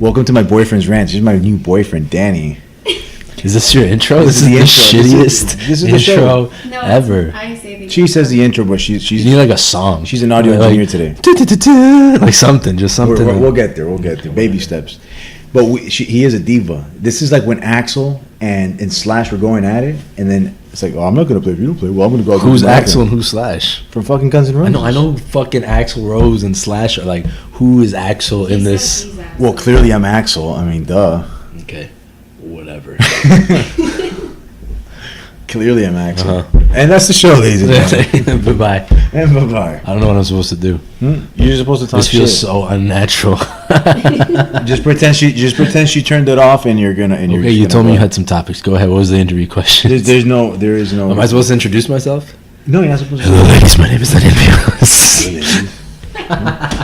Welcome to my boyfriend's ranch. This is my new boyfriend, Danny. Is this your intro? This is the shittiest this is the intro No, ever. I say the She says the intro, but she's You need like a song. she's an audio engineer today. Like something, just something. We'll get there. We'll get there. Baby steps. But he is a diva. This is like when Axl and Slash were going at it, and then it's like, oh, I'm not gonna play if you don't play. Well, I'm gonna go. Who's Axl and who's Slash? From fucking Guns N' Roses. I know. Fucking Axl Rose and Slash are like, who is Axl in this? Well, clearly I'm Axl. I mean, duh. Okay, whatever. Clearly I'm Axl. And that's the show, ladies and gentlemen. Bye-bye. And bye-bye. I don't know what I'm supposed to do. You're supposed to talk This feels shit. so unnatural. Just pretend she turned it off, and you're gonna. And Okay, you told me you had some topics. Go ahead. What was the interview question? There is no. Am I supposed to introduce myself? No, you're not supposed to. Hello, ladies. My name is Daniel.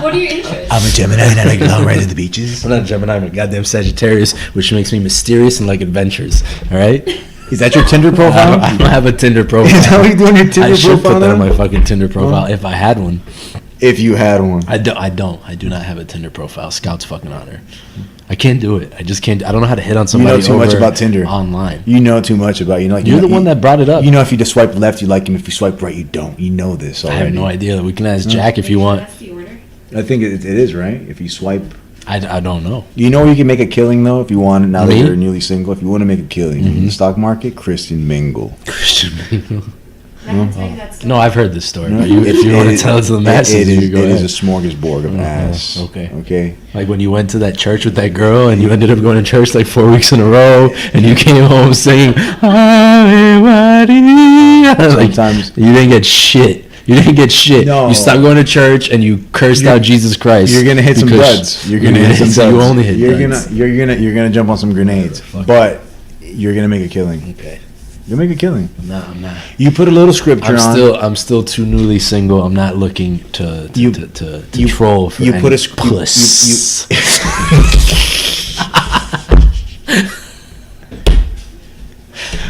What are your interests? I'm a Gemini, and I like long rides to the beaches. I'm not a Gemini. I'm a goddamn Sagittarius, which makes me mysterious and like adventures. All right. Is that your Tinder profile? I don't have a Tinder profile. Is that what you do on your Tinder I should profile? put that on now? my fucking Tinder profile if I had one. If you had one. I don't. I do not have a Tinder profile. Scout's fucking honor. I can't do it. I just can't. I don't know how to hit on somebody. You know too much over about Tinder. online. You know too much about You're the one that brought it up. You know, if you just swipe left, you like him. If you swipe right, you don't. You know this I already. have no idea. We can ask Jack if you want. That's the order. I think it is right. If you swipe, I don't know. you know where you can make a killing though. If you want, now that Me? you're newly single, if you want to make a killing in the stock market, Christian Mingle. Christian. I can tell you that story. No, I've heard this story. No, But if you want to tell it to the masses, it you go is ahead. a smorgasbord of ass. Okay. Okay. Like when you went to that church with that girl and you ended up going to church like 4 weeks in a row and you came home singing Ave Maria. Like, Sometimes you didn't get shit. You didn't get shit. No. You stopped going to church and you cursed out Jesus Christ. you're gonna hit some because duds. You're gonna hit some so duds. you only hit You're duds. you're gonna jump on some grenades, but you're gonna make a killing. Okay. You'll make a killing. I'm not. You put a little scripture on. I'm still too newly single. I'm not looking to You- troll for you any put a puss.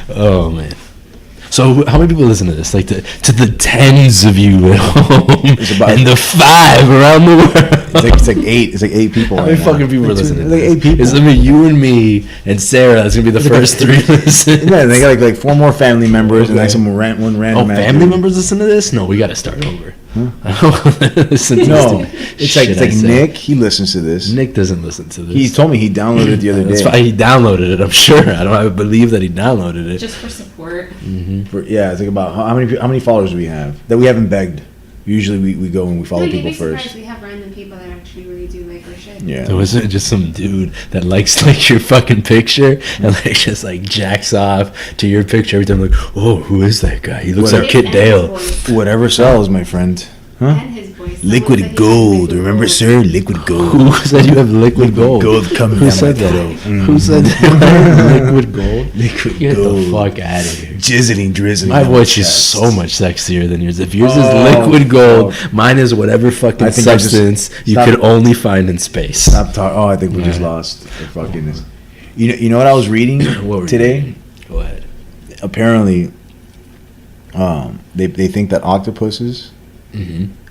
Oh man. So how many people listen to this? Like to the tens of you at home and the 5 around the world. It's like 8. It's like 8 people. How many right now. fucking people are listening? Like 8 people. It's gonna be you and me and Sarah. That's gonna be the first 3 listens. Yeah, they got like 4 more family members and like Okay. one random. Oh, ass family dude. members listen to this? No, we got to start over. I don't wanna listen to No, this it's like shit I say. Nick. He listens to this. Nick doesn't listen to this. He told me he downloaded it the other That's day. why he downloaded it. I'm sure. I believe that he downloaded it. Just for support. Yeah, it's like about how many followers do we have that we haven't begged. Usually we go and we follow No, you'd people be surprised. first. We have random people that actually really do like our shit. Yeah. So was it just some dude that likes like your fucking picture and like just like jacks off to your picture every time? Like, oh, who is that guy? He looks like Kit And Dale. his voice. Whatever sells, my friend. Huh? And his voice. Someone said Liquid he had gold. liquid Remember, gold. sir? Liquid gold. Who said you have liquid gold? Gold coming Who down said my that? throat. Who said that? Liquid gold? Liquid Get gold. the fuck out of here. Jizzling, drizzling. My on voice the is chest. so much sexier than yours. If yours is Oh, liquid gold, oh. mine is whatever fucking I think I just- substance you stop. could only find in space. Stop talking. Oh, I think we just Right. lost the fucking. You know what I was reading What were you today? reading? Go ahead. Apparently, they think that octopuses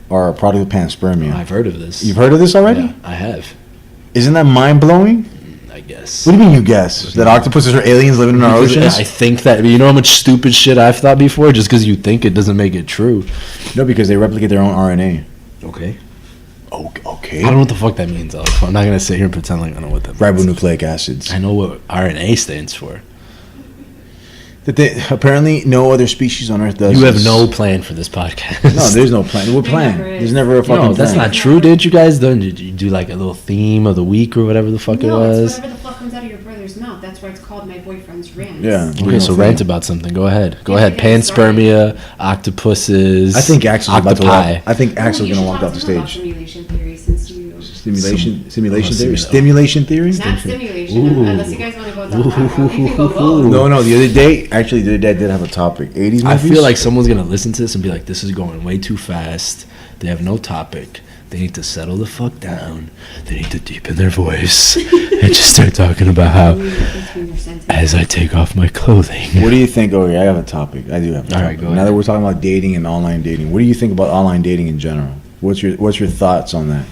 are a product of panspermia. I've heard of this. You've heard of this already? Yeah, I have. Isn't that mind blowing? I guess. What do you mean you guess that octopuses are aliens living in our Because oceans? I think that. You know how much stupid shit I've thought before? Just because you think it doesn't make it true. No, because they replicate their own RNA. Okay. Okay. I don't know what the fuck that means, Adolfo. I'm not going to sit here and pretend like I know what that means. Ribonucleic acids. I know what RNA stands for. That apparently no other species on Earth does. You have this. no plan for this podcast. No, there's no plan. What plan? never is. There's never a fucking No, that's plan. not true. Didn't you guys did you do like a little theme of the week or whatever the fuck it No, was? it's whatever the fuck comes out of your brother's mouth. That's why it's called My Boyfriend's Rant. Yeah. Okay, so rant about something. Go ahead. Go Yeah, ahead. get it started. Panspermia, octopuses. I think Axel's about to octopi. walk. I think Well, Axel's you gonna should walk talk off the to him about stage. Simulation theory, since you. Simulation theory. simula- Stimulation theory. Not simulation, Ooh. unless you guys want to go down that route. You can go both. No. The other day, actually, the other day I did have a topic. 80s movies. I feel like someone's gonna listen to this and be like, "This is going way too fast. They have no topic. They need to settle the fuck down. They need to deepen their voice and just start talking about how as I take off my clothing." What do you think? Oh, yeah, I have a topic. I do have a All topic. right, go Now ahead. that we're talking about dating and online dating, what do you think about online dating in general? What's your thoughts on that?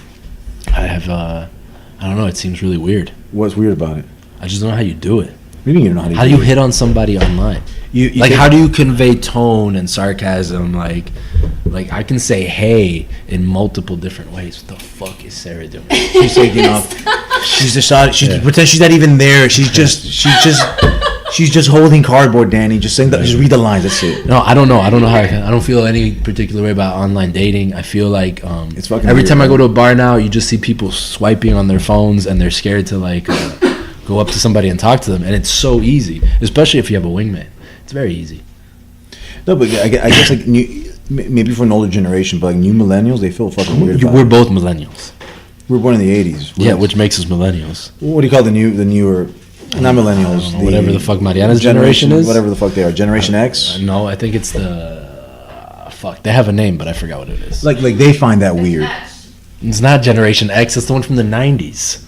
I I don't know. It seems really weird. What's weird about it? I just don't know how you do it. Maybe you don't know how to. How do you hit on somebody online? You Like, how do you convey tone and sarcasm? Like I can say "hey" in multiple different ways. What the fuck is Sarah doing? She's taking off. She's decided. She pretends she's not even there. She's just holding cardboard, Danny. Just saying that. Just read the lines. That's it. No, I don't know. I don't know how I don't feel any particular way about online dating. I feel like It's fucking every weird, time I go man. to a bar now, you just see people swiping on their phones and they're scared to like go up to somebody and talk to them. And it's so easy, especially if you have a wingman. It's very easy. No, but I guess like maybe for an older generation, but like new millennials, they feel fucking weird. About We're it. both millennials. We were born in the '80s. Yeah, which makes us millennials. What do you call the newer? Not millennials. Whatever the fuck Mariana's generation is. Whatever the fuck they are. Generation X. No, I think it's the fuck. They have a name, but I forgot what it is. Like they find that weird. It's not Generation X. It's the one from the '90s.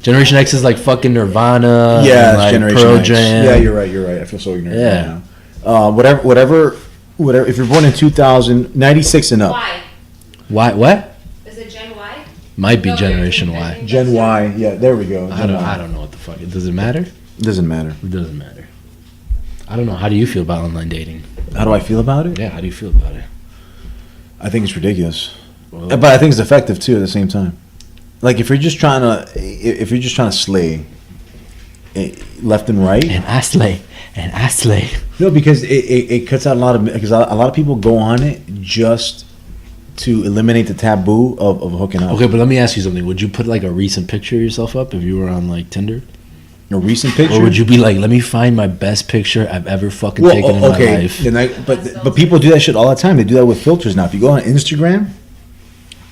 Generation X is like fucking Nirvana. Yeah, and it's like Generation Pearl X. Jam. Yeah, you're right. I feel so ignorant Yeah. right now. Whatever. If you're born in 2000, 96 and up. Why? Why? What? Is it Gen Y? Might be No, Generation I Y. think Gen that's- Y. Yeah, there we go. I don't know what the fuck. Does it matter? Doesn't matter. It doesn't matter. I don't know. How do you feel about online dating? How do I feel about it? Yeah. How do you feel about it? I think it's ridiculous, Well, but I think it's effective too at the same time. Like if you're just trying to slay left and right. and I slay. No, because it cuts out a lot of people go on it just to eliminate the taboo of hooking up. Okay, but let me ask you something. Would you put like a recent picture of yourself up if you were on like Tinder? A recent picture. Or would you be like, let me find my best picture I've ever fucking taken in my life? Then but people do that shit all the time. They do that with filters now. If you go on Instagram,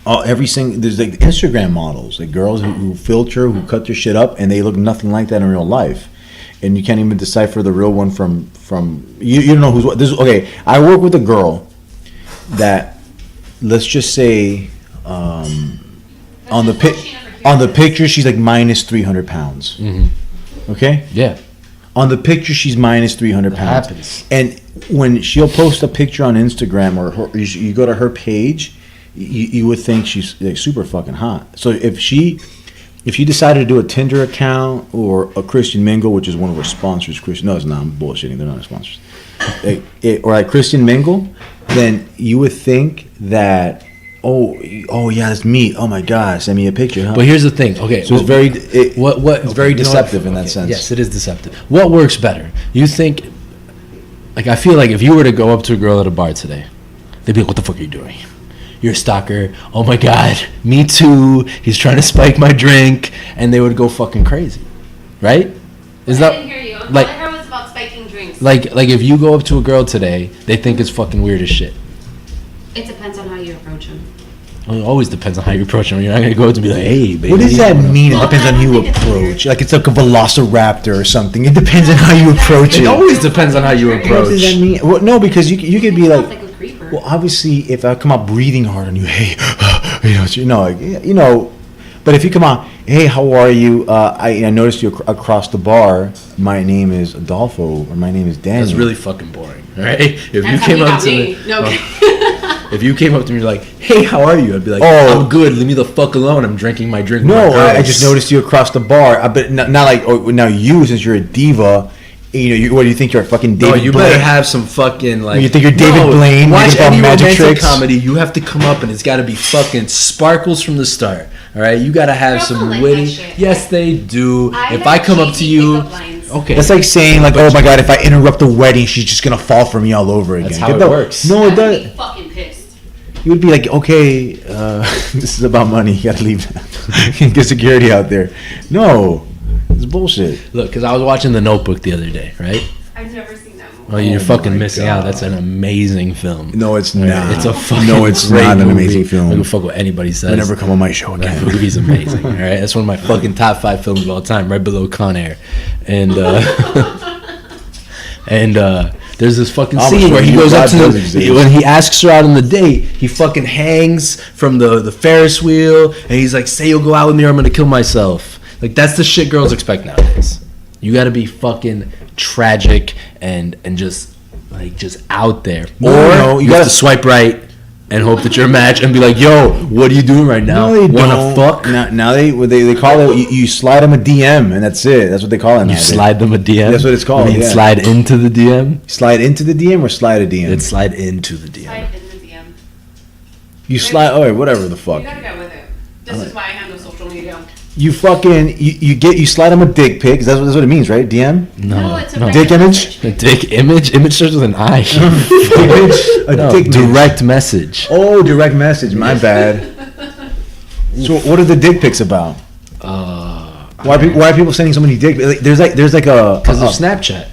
there's like Instagram models, like girls who filter, who cut their shit up, and they look nothing like that in real life. And you can't even decipher the real one from you don't know who's what. Okay, I work with a girl that, let's just say, on the picture she's like minus 300 pounds. Mm-hmm. Okay. Yeah. On the picture, she's minus 300 That pounds. happens. And when she'll post a picture on Instagram or you go to her page, you would think she's like super fucking hot. So if she decided to do a Tinder account or a Christian Mingle, which is one of our sponsors, No, it's not. I'm bullshitting. They're not our sponsors. Or like Christian Mingle, then you would think that, oh yeah, that's me. Oh my God, send me a picture. Huh? But here's the thing. Okay. So it's it's very deceptive in that sense. Yes, it is deceptive. What works better? You think, like, I feel like if you were to go up to a girl at a bar today, they'd be like, what the fuck are you doing? You're a stalker. Oh my God, me too. He's trying to spike my drink. And they would go fucking crazy. Right? Is I that didn't hear you. like- All I heard was about spiking drinks. like if you go up to a girl today, they think it's fucking weird as shit. It depends on how you approach them. Well, it always depends on how you approach them. You're not gonna go up to be like, hey, baby. What does that mean? It Well, depends on I who you don't think it's approach. Like it's like a velociraptor or something. It depends on how you approach It it. always depends on how you What does approach. that mean? Well, no, because you could be Sounds like, like a creeper. well, obviously, if I come out breathing hard on you, hey, but if you come out, hey, how are you? I noticed you across the bar. My name is Adolfo, or my name is Daniel. That's really fucking boring, right? If you That's how came you up got to me. me, No, okay. if you came up to me, you're like, "Hey, how are you?" I'd be like, Oh. "I'm good. Leave me the fuck alone. I'm drinking my drink." with No, my I girls." just noticed you across the bar. But not like now you, since you're a diva. What do you think you're a fucking No, David? you Blaine? better have some fucking like. You think you're David Blaine? Watch Making any magic romantic tricks? comedy. You have to come up and it's got to be fucking sparkles from the start. All right, you got to have Girls don't some like witty. that shit. Yes, they do. If like I come up to cheesy you, pickup lines. okay, That's like saying like, oh my God, if I interrupt the wedding, she's just gonna fall for me all over again. That's how Get it the- works. No, I it would does. be fucking pissed. You would be like, okay, this is about money. You gotta leave now. Get security out there. No, it's bullshit. look, because I was watching The Notebook the other day, right? I've never seen that movie. Oh, you're Oh fucking my missing out. That's an amazing film. No, it's All right, not. It's a fucking No, it's great not an movie. amazing I don't film. fuck what anybody says. Never come on my show That again. movie's amazing. All right, that's one of my fucking top 5 films of all time, right below Con Air. And there's this fucking I'm scene where he sure goes up to God the, does exist. when he asks her out on the date, he fucking hangs from the Ferris wheel, and he's like, "Say you'll go out with me, or I'm gonna kill myself." Like that's the shit girls expect nowadays. You got to be fucking tragic and just out there, No, or no, you you got gotta- to swipe right and hope that you're a match and be like, yo, what are you doing right now? No, they Wanna don't. fuck? Now they call it you slide them a DM and that's it. That's what they call it. You nowadays. slide them a DM? That's what it's called, You mean yeah. slide into the DM? Slide into the DM or slide a DM. It's slide into the DM. Slide in the DM. You slide. Oh, whatever the fuck. You gotta get with it. This is why I handle social media. You fucking you slide them a dick pic. That's what it means, right? DM. No, it's a Dick regular image? A dick image? Image starts with an I. Image. A No, dick direct message. Oh, direct message. My bad. So what are the dick pics about? Why are people sending so many dick? There's like a Because of Snapchat.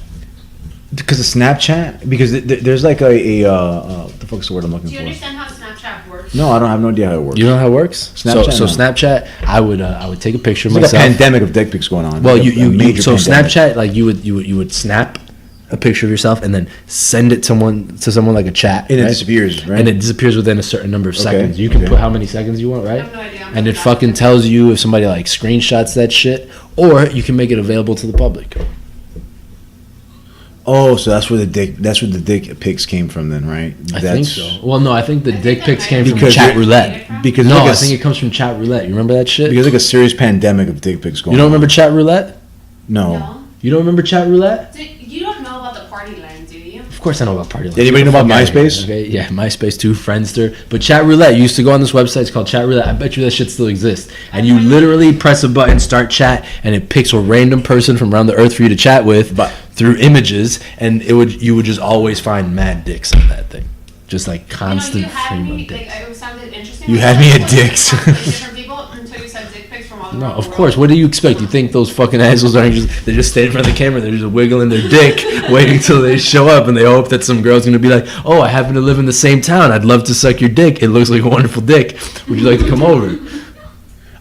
Because of Snapchat? Because there's like what the fuck's the word I'm looking Do you for? understand how Snapchat works? No, I don't have no idea how it works. You know how it works? Snapchat, So no. Snapchat, I would take a picture of There's like a myself. pandemic of dick pics going on. Well, Like a major so pandemic. Snapchat, like you would snap a picture of yourself and then send it to someone like a chat, And it right? disappears, right? And it disappears within a certain number of seconds. You can okay. put how many seconds you want, right? I have no idea. And it fucking tells you if somebody like screenshots that shit, or you can make it available to the public. Oh, so that's where the dick pics came from, then, right? I think so. Well, no, I think the I think dick that pics might came be from because chat you're- roulette. Because No, like I think it comes from chat roulette. You remember that shit? because like a serious pandemic of dick pics going You don't on. remember chat roulette? No. No? You don't remember chat roulette? You don't know about the party line, do you? Of course I know about Party Line. Anybody Get the know about fuck outta here, MySpace? Okay, yeah, MySpace too, Friendster. But Chat Roulette, you used to go on this website, it's called Chat Roulette. I bet you that shit still exists. And you literally press a button, start chat, and it picks a random person from around the earth for you to chat with But- through images, and you would just always find mad dicks on that thing. Just like constant you had stream me, of dicks. it sounded interesting. You had me at Like, dicks. different people until you said dick pics from all No, around of the course. world. What do you expect? You think those fucking assholes aren't just, they just stand in front of the camera, they're just wiggling their dick, waiting till they show up, and they hope that some girl's gonna be like, oh, I happen to live in the same town. I'd love to suck your dick. It looks like a wonderful dick. Would you like to come over?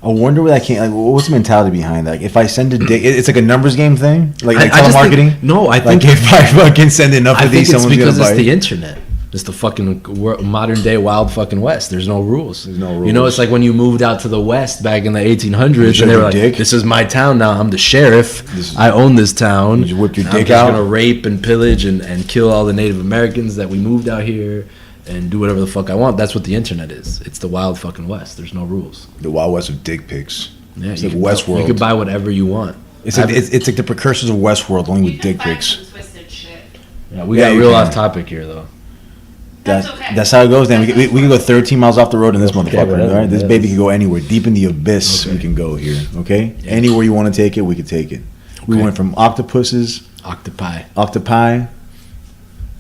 I wonder where that came. Like, what's the mentality behind that? Like, if I send a dick, it's like a numbers game thing, like I just think- telemarketing. no, I like think- if I fucking send enough I of think these, it's someone's because gonna it's bite. the internet. It's the fucking modern day wild fucking West. There's no rules. There's no You know, rules. it's like when you moved out to the West back in the 1800s, You and they showed were your like, dick? "This is my town now. I'm the sheriff. This is- I own this town. You whip your I'm dick just out?" gonna rape and pillage and kill all the Native Americans that we moved out here and do whatever the fuck I want." That's what the internet is. It's the wild fucking West. There's no rules. The Wild West of dick pics. Yeah, It's you like can buy- Westworld. You can buy whatever you want. It's like it's like the precursors of Westworld, only You with can dick find pics. some twisted shit. Yeah, we Yeah, got you real can. off topic here though. That's okay. That's how it goes. Then we can go 13 miles off the road in this motherfucker. whatever, All right, this yeah. baby can go anywhere, deep in the abyss. Okay. We can go here. Okay, anywhere you want to take it, we can take it. We Okay. went from octopuses, Octopi. octopi.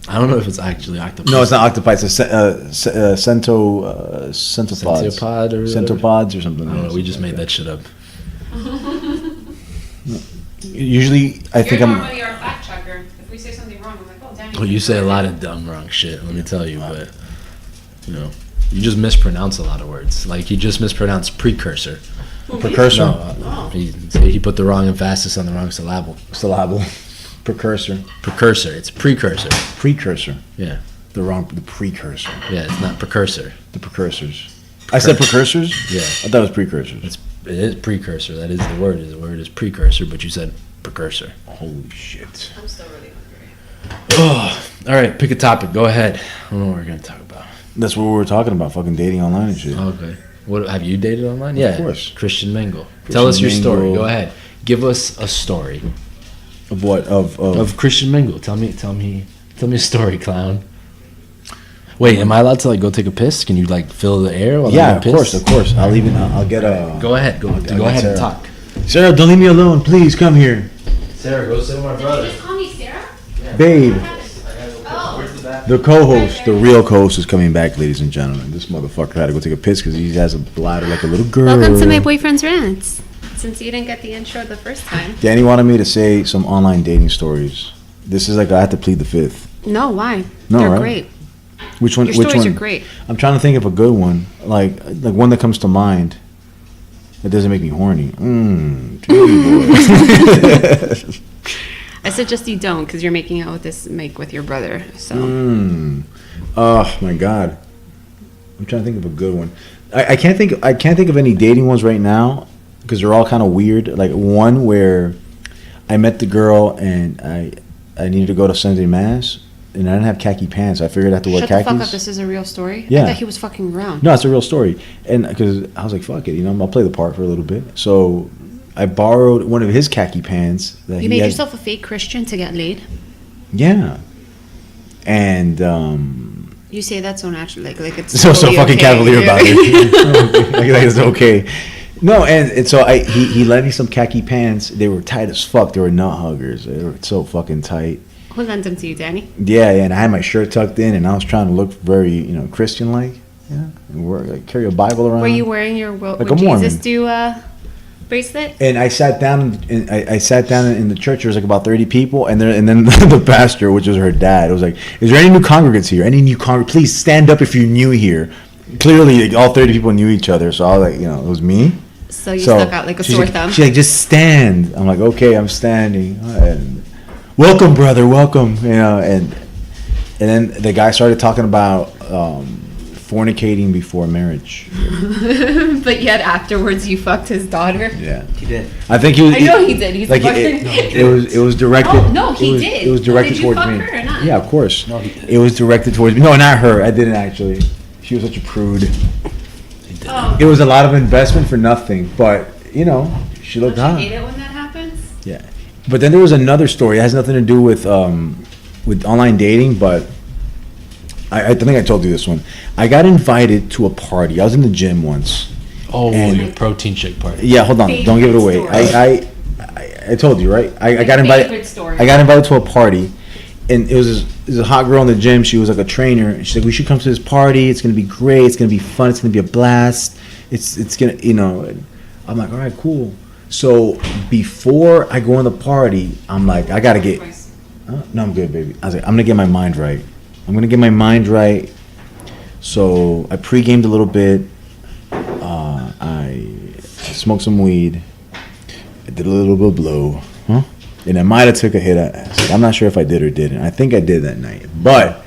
I don't know if it's actually octopus. No, it's not octopi. It's a centopods. Centipod or whatever. Centopods or something. I don't know. We just made that shit up. Usually, I think You're I'm. normally our fact checker. If we say something wrong, I'm like, oh, damn. Well, you say a lot of dumb, wrong shit. Let me tell you, but you know, you just mispronounce a lot of words. Like he just mispronounced precursor. Precursor. No, he put the wrong emphasis on the wrong syllable. Precursor. Precursor. It's precursor. Precursor. Yeah, The precursor. yeah. It's not precursor. The precursors. I said precursors? Yeah. I thought it was precursors. It is precursor. That is the word. The word is precursor, but you said precursor. Holy shit. I'm still really hungry. Oh, all right. Pick a topic. Go ahead. I don't know what we're gonna talk about. That's what we were talking about, fucking dating online and shit. Okay. What have you dated online? Yeah, course. Christian Mingle. Tell us your story. Mingle. Go ahead. Give us a story Of what? of Christian Mingle. Tell me a story, clown. Wait, am I allowed to like go take a piss? Can you like fill the air while Yeah, I of piss? course, of course. I'll even, I'll get a... Go ahead. Go get ahead and Sarah. talk. Sarah, don't leave me alone. Please, come here. Sarah, go sit with my Did you just call me Sarah? Babe, Oh. the co-host, the real co-host is coming back, ladies and gentlemen. This motherfucker had to go take a piss because he has a bladder like a little girl. Welcome to my boyfriend's rants. Since you didn't get the intro the first time. Danny wanted me to say some online dating stories. This is like, I have to plead the fifth. No, why? No, They're right? great. Which one? Your Which stories one? are great. I'm trying to think of a good one, like one that comes to mind. That doesn't make me horny. I suggest you don't, because you're making out with this Mike with your brother. So Oh my god, I'm trying to think of a good one. I can't think. I can't think of any dating ones right now because they're all kind of weird. Like one where I met the girl and I needed to go to Sunday mass, and I didn't have khaki pants. So I figured I had to wear Shut khakis. the fuck up. This is a real story? Yeah. I thought he was fucking around. No, it's a real story. And because I was like, fuck it, I'll play the part for a little bit. So I borrowed one of his khaki pants. That You made yourself a fake Christian to get laid? Yeah. And You say that so naturally, like it's so totally fucking okay. cavalier about it. like it's okay. No, and so he lent me some khaki pants. They were tight as fuck. They were nut huggers. They were so fucking tight. Who lent them to you, Danny? Yeah, and I had my shirt tucked in, and I was trying to look very, Christian-like. Yeah, and carry a Bible around. Were you wearing your Like Would a Mormon. Jesus do bracelet? And I sat down, and I sat down in the church. There was like about 30 people, and then the pastor, which was her dad, was like, "Is there any new congregants here? Any new Please stand up if you're new here." Clearly, like, all 30 people knew each other, so I was like, it was me. So you stuck out like a sore thumb. She's like, "Just stand." I'm like, "Okay, I'm standing." And, welcome, brother, welcome. And then the guy started talking about fornicating before marriage. But yet afterwards you fucked his daughter. Yeah, He did. I think he was. I know he did. He's like fucking. it was directed. Oh, no, he did. It was directed Did you towards fuck me. her or not? Yeah, of course. No, he did. It was directed towards me. No, not her. I didn't actually. She was such a prude. He did. Oh. It was a lot of investment for nothing. But she looked Don't hot. you hate it when that happens? Yeah, but then there was another story. It has nothing to do with online dating, but I think I told you this one. I got invited to a party. I was in the gym once. Oh, And- your protein shake party. Yeah, hold on, don't give it away. Favorite I told you, right? I got invited. Favorite story. I got invited to a party, and it was a hot girl in the gym. She was like a trainer. And she's like, "We should come to this party. It's gonna be great. It's gonna be fun. It's gonna be a blast. It's gonna, and I'm like, all right, cool. So before I go in the party, I'm like, I gotta get. No, I'm good, baby. I was like, I'm gonna get my mind right. So I pre-gamed a little bit. I smoked some weed. I did a little bit of blow. And I might have took a hit at acid. I'm not sure if I did or didn't. I think I did that night. But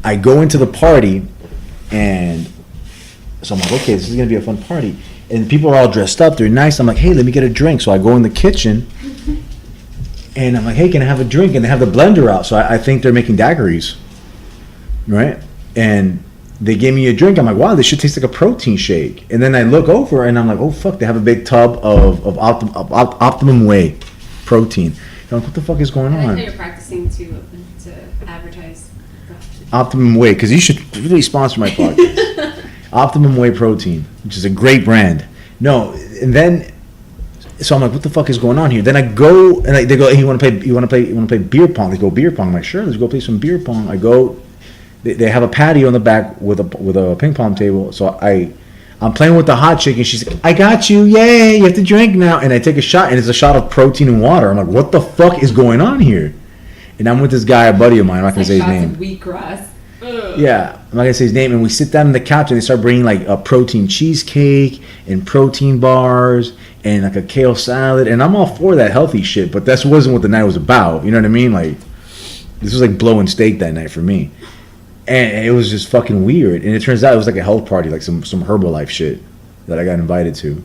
I go into the party, and so I'm like, okay, this is going to be a fun party. And people are all dressed up. They're nice. I'm like, hey, let me get a drink. So I go in the kitchen, and I'm like, hey, can I have a drink? And they have the blender out. So I think they're making daiquiris, right? And they gave me a drink. I'm like, wow, this should taste like a protein shake. And then I look over, and I'm like, oh, fuck, they have a big tub of Optimum Whey protein. I'm like, what the fuck is going I on? think you're practicing to advertise. Optimum Whey, because you should really sponsor my podcast. Optimum Whey protein, which is a great brand. No, and then so I'm like, what the fuck is going on here? Then I go and they go, hey, you want to play beer pong? They go, beer pong. I'm like, sure, let's go play some beer pong. I go. They have a patio in the back with a ping pong table. So I'm playing with the hot chick, and she's like, I got you, yay, you have to drink now. And I take a shot, and it's a shot of protein and water. I'm like, what the fuck is going on here? And I'm with this guy, a buddy of mine. I'm not gonna say his name. Wheatgrass. Yeah, I'm not gonna say his name. And we sit down on the couch, and they start bringing like a protein cheesecake and protein bars and like a kale salad. And I'm all for that healthy shit, but that wasn't what the night was about. You know what I mean? Like, this was like blowing steak that night for me. And it was just fucking weird. And it turns out it was like a health party, like some Herbalife shit that I got invited to.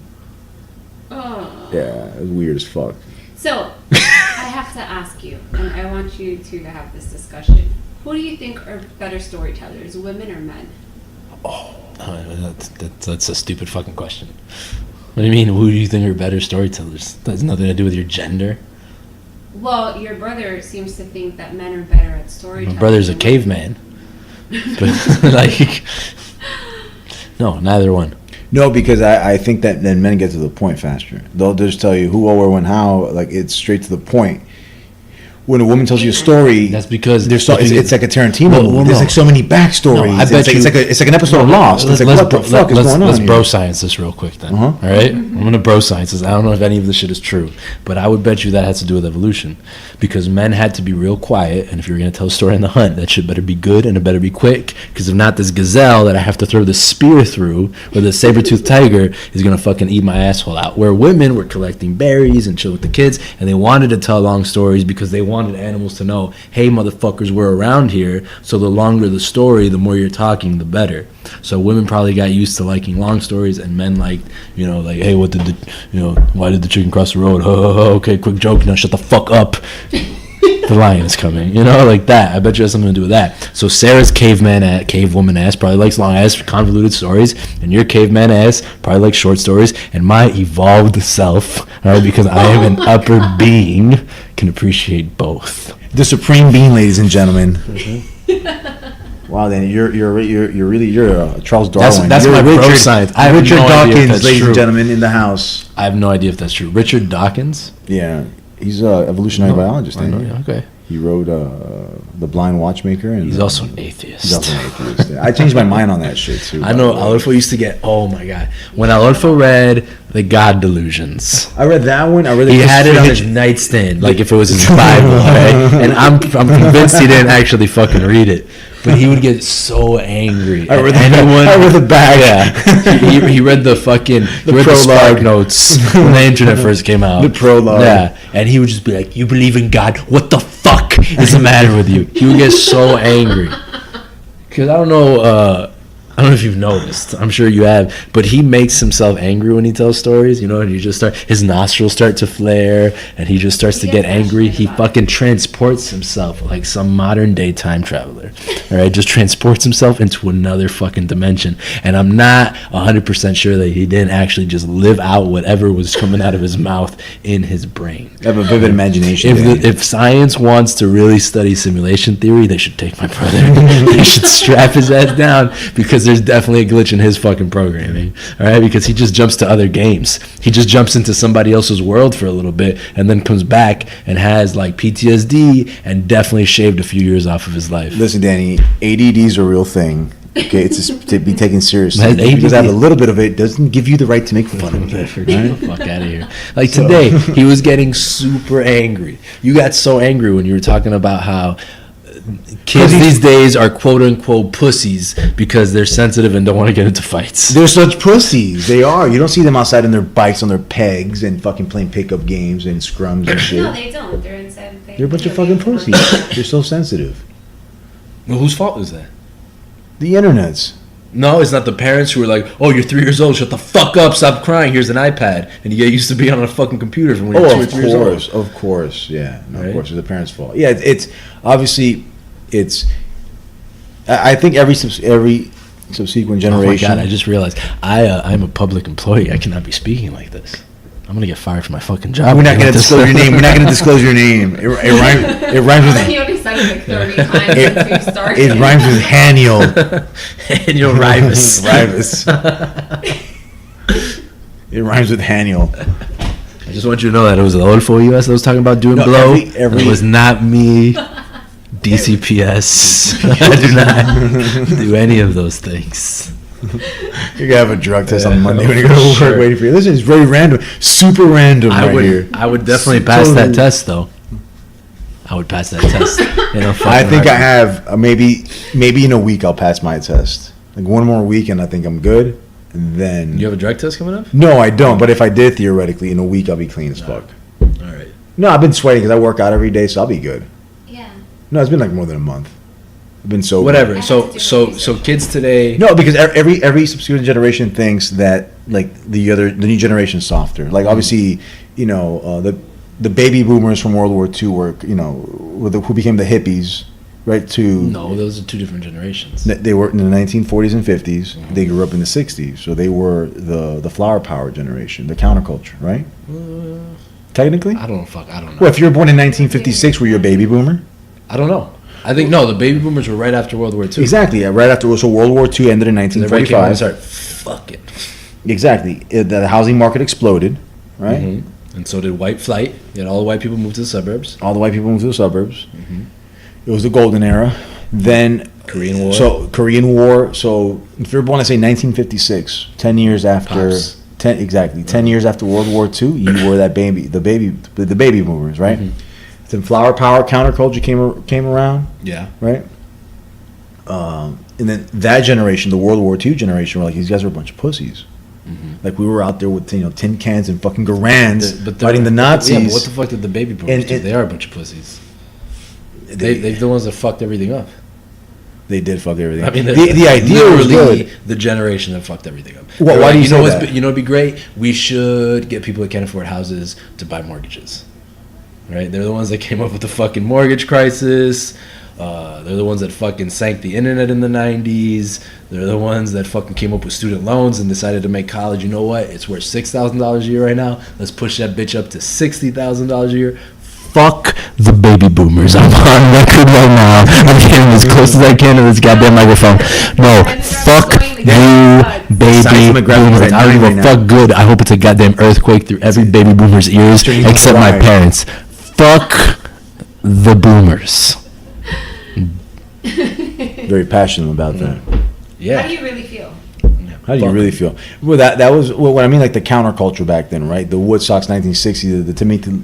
Oh. Yeah, it was weird as fuck. So, I have to ask you, and I want you to have this discussion. Who do you think are better storytellers, women or men? That's a stupid fucking question. What do you mean? Who do you think are better storytellers? That has nothing to do with your gender. Well, your brother seems to think that men are better at storytelling. My brother's a caveman. But, like, no, neither one. No, because I think that then men get to the point faster. They'll just tell you who, what, where, when, how. Like, it's straight to the point. When a woman tells you a story, That's because it's like a Tarantino movie. There's like so many backstories. No, I bet it's like an episode of Lost. It's like, what the fuck is going on Let's here? bro science this real quick then. All right? I'm going to bro science this. I don't know if any of this shit is true, but I would bet you that has to do with evolution, because men had to be real quiet, and if you're going to tell a story on the hunt, that shit better be good and it better be quick, because if not, this gazelle that I have to throw the spear through, or the saber-toothed tiger, is going to fucking eat my asshole out. Where women were collecting berries and chill with the kids, and they wanted to tell long stories because they wanted animals to know, hey, motherfuckers, we're around here. So the longer the story, the more you're talking, the better. So women probably got used to liking long stories, and men liked, like, hey, why did the chicken cross the road? Okay, quick joke. Now shut the fuck up. The lion is coming. You know, like that. I bet you has something to do with that. So Sarah's cavewoman ass probably likes long ass convoluted stories, and your caveman ass probably likes short stories, and my evolved self, all right, because I am an upper being, can appreciate both. The supreme being, ladies and gentlemen. Wow, then you're Charles Darwin. That's you're my Richard, pro science. I have Richard no idea if Dawkins, that's ladies true. and gentlemen, in the house. I have no idea if that's true. Richard Dawkins? Yeah, he's an evolutionary biologist. I know, ain't he? yeah, okay. He wrote The Blind Watchmaker, and He's also an atheist. he's also an atheist. I changed my mind on that shit too. I know Adolfo used to get, oh my God. When Adolfo read The God Delusions, I read that one. I read. he had it on his nightstand, like if it was his Bible, right? And I'm convinced he didn't actually fucking read it. But he would get so angry. I read at anyone. I read the back. Yeah, he read the fucking he read the Spark Notes when the internet first came out. The prologue. Yeah, and he would just be like, "You believe in God? What the fuck is the matter with you?" He would get so angry because I don't know if you've noticed. I'm sure you have, but he makes himself angry when he tells stories. You know, and his nostrils start to flare, and he just starts to get angry. He fucking transports himself like some modern day time traveler. All right, just transports himself into another fucking dimension. And I'm not 100% sure that he didn't actually just live out whatever was coming out of his mouth in his brain. I have a vivid imagination. If science wants to really study simulation theory, they should take my brother. They should strap his ass down because there's definitely a glitch in his fucking programming. All right, because he just jumps to other games. He just jumps into somebody else's world for a little bit and then comes back and has like PTSD and definitely shaved a few years off of his life. Listen, Danny, ADD is a real thing. Okay, it's to be taken seriously. Man, Because I ADD have a little bit of it doesn't give you the right to make fun of it. Get the fuck out of here. Like today, he was getting super angry. You got so angry when you were talking about how kids these days are quote unquote pussies because they're sensitive and don't want to get into fights. They're such pussies. They are. You don't see them outside on their bikes, on their pegs, and fucking playing pickup games and scrums and shit. No, they don't. They're inside. They're a bunch of fucking pussies. They're so sensitive. Well, whose fault is that? The internet's. No, it's not the parents who are like, "Oh, you're 3 years old. Shut the fuck up. Stop crying. Here's an iPad." And you get used to be on a fucking computer from when you're 2 or 3 years old. Of course, yeah. No, Right? Of course, it's the parents' fault. Yeah, it's obviously, I think every subsequent Oh my generation. God! I just realized I'm a public employee. I cannot be speaking like this. I'm gonna get fired from my fucking job. We're not going to disclose your name. We're not going to disclose your name. It rhymes with. He already said it like 30 times since we started. It rhymes with Haniel. Annual Rivas. Rivas. It rhymes with Haniel. I just want you to know that it was Adolfo US that was talking about doing No, blow. every- It was not me. DCPS. I do not do any of those things. You're gonna have a drug test on Monday when you for go to work sure. waiting for you. Listen, it's very random, super random I right here. would definitely pass that test though. I would pass that test. You know, I think I have maybe in a week I'll pass my test. Like one more week and I think I'm good. And then You have a drug test coming up? no, I don't. But if I did, theoretically, in a week I'll be clean as fuck. All right. No, I've been sweating because I work out every day, so I'll be good. Yeah. No, it's been like more than a month. I've been sober. Whatever. I So have to do so my so research. kids today. No, because every subsequent generation thinks that like the new generation is softer. Like obviously, you know, the baby boomers from World War II were who became the hippies, right? No, those are two different generations. They were in the 1940s and 50s. They grew up in the 60s, so they were the flower power generation, the counterculture, right? Technically. I don't know. Well, if you were born in 1956, were you a baby boomer? I don't know. I think no. The baby boomers were right after World War II. Exactly. Yeah, right after so World War II ended in Everybody came out and 1945. started fucking. Exactly. The housing market exploded, right? Mm-hmm. And so did white flight. You had all the white people moved to the suburbs. All the white people moved to the suburbs. It was the golden era. Then Korean War. So Korean War. So if you're born, let's say 1956, 10 years after. Pops. 10 years after World War II, you were that the baby boomers, right? Then flower power counterculture came around, Yeah. right? And then that generation, the World War II generation, were like, these guys are a bunch of pussies. Like we were out there with tin cans and fucking Garans fighting the Nazis. Yeah, but what the fuck did the baby boomers do? And- They are a bunch of pussies. They're the ones that fucked everything up. They did fuck everything. I mean, the idea was literally good. the generation that fucked everything up. Well, They're why do you say know that? You know, it'd be great. We should get people that can't afford houses to buy mortgages. right? They're the ones that came up with the fucking mortgage crisis. They're the ones that fucking sank the internet in the 90s. They're the ones that fucking came up with student loans and decided to make college. You know what? It's worth $6,000 a year right now. Let's push that bitch up to $60,000 a year. Fuck the baby boomers. I'm on record right now. I'm getting as close as I can to this goddamn microphone. No, fuck you, baby boomers. I don't give a fuck good. I hope it's a goddamn earthquake through every baby boomer's ears except my parents. Fuck the boomers. Very passionate about that. Yeah. How do you really feel? How do you really feel? Well, that was what I mean, like the counterculture back then, right? The Woodstocks, 1960, the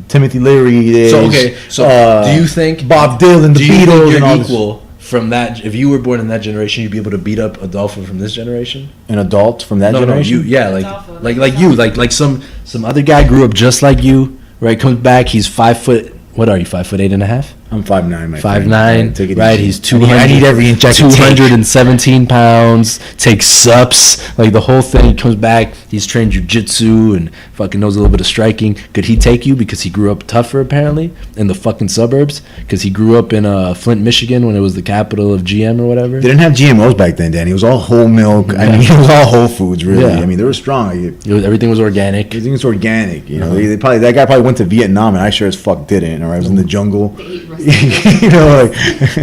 Timothy Leary days. So okay, so do you think Bob Dylan, the Beatles, and all you're equal from that? If you were born in that generation, you'd be able to beat up Adolfo from this generation. An adult from that generation? No, you, yeah, Adolfo, like some other guy grew up just like you, right? Comes back, he's 5 foot. What are you? 5'8.5"? I'm 5'9", my 5'9", friend. right? He's 200. I need every inch I can take. 217 pounds. Takes sups, like the whole thing. He comes back. He's trained jujitsu and fucking knows a little bit of striking. Could he take you because he grew up tougher apparently in the fucking suburbs? Because he grew up in Flint, Michigan, when it was the capital of GM or whatever. They didn't have GMOs back then, Danny. It was all whole milk. I mean, it was all whole foods, really. Yeah. I mean, they were strong. Everything was organic. Everything was organic. You know, that guy probably went to Vietnam, and I sure as fuck didn't. Or I was in the jungle. They eat rusty. You know, like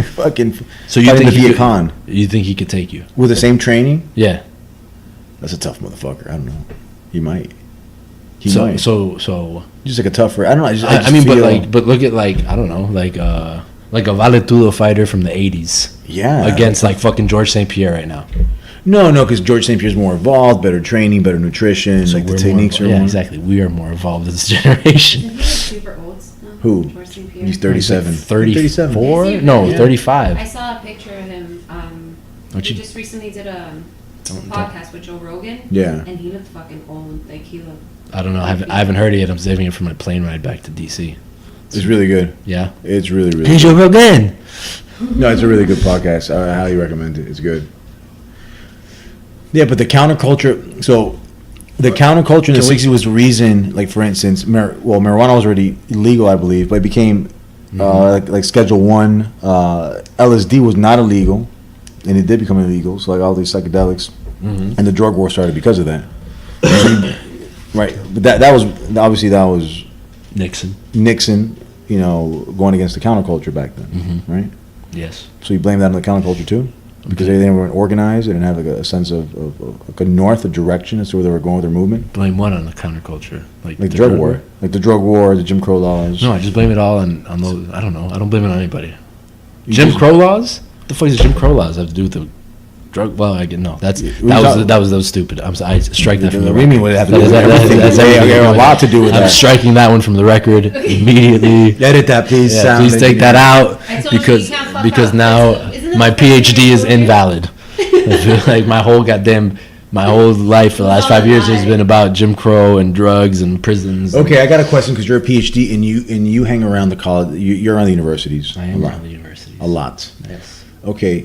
fucking. So you fighting think the Viet Cong you think he could take you? with the same training? Yeah. That's a tough motherfucker. I don't know. He might. So Just like a tougher. I don't know. I just I mean, feel, but look at I don't know, like a Valetudo fighter from the 80s. Yeah. Against like fucking George St. Pierre right now. No, because George St. Pierre's more evolved, better training, better nutrition. So like the we're techniques more, are yeah, more. exactly. We are more evolved as a generation. Isn't he like super old? No? Who? George St. Pierre? He's 37. 34? Is he No, really? 35. I saw a picture of him. Don't He you- just recently did a Don't- podcast with Joe Rogan. Yeah. And he looked fucking old. Like he looked. I don't know. I haven't heard it yet. I'm saving it for my plane ride back to DC. It's really good. Yeah. It's really, really Hey, good. Joe Rogan. No, it's a really good podcast. I highly recommend it. It's good. Yeah, but the counterculture. So, the counterculture in the '60s was the reason. Like, for instance, marijuana was already illegal, I believe, but it became like Schedule 1. LSD was not illegal, and it did become illegal. So, like all these psychedelics, and the drug war started because of that. Right, but that was obviously Nixon, you know, going against the counterculture back then, right? Yes. So you blame that on the counterculture too, because they weren't organized. They didn't have like a sense of like a north, a direction as to where they were going with their movement. Blame what on the counterculture? Like the drug war, like the drug war, the Jim Crow laws. No, I just blame it all on those. I don't know. I don't blame it on anybody. Jim Crow laws? What the fuck does Jim Crow laws have to do with the drug? Well, I get no. That was stupid. I'm sorry. I strike that from the record. We mean what it have to do with That's everything. They have a lot to do with I'm that. striking that one from the record immediately. Edit that, please. Yeah, please take that out I told you, because you can't fuck because up. now Isn't that my the first thing PhD I is told you? invalid. I feel like my whole life for the last 5 years has been about Jim Crow and drugs and prisons. Okay, I got a question because you're a PhD and you hang around the college. You're around the universities. I am around the university. A lot. Yes. Okay,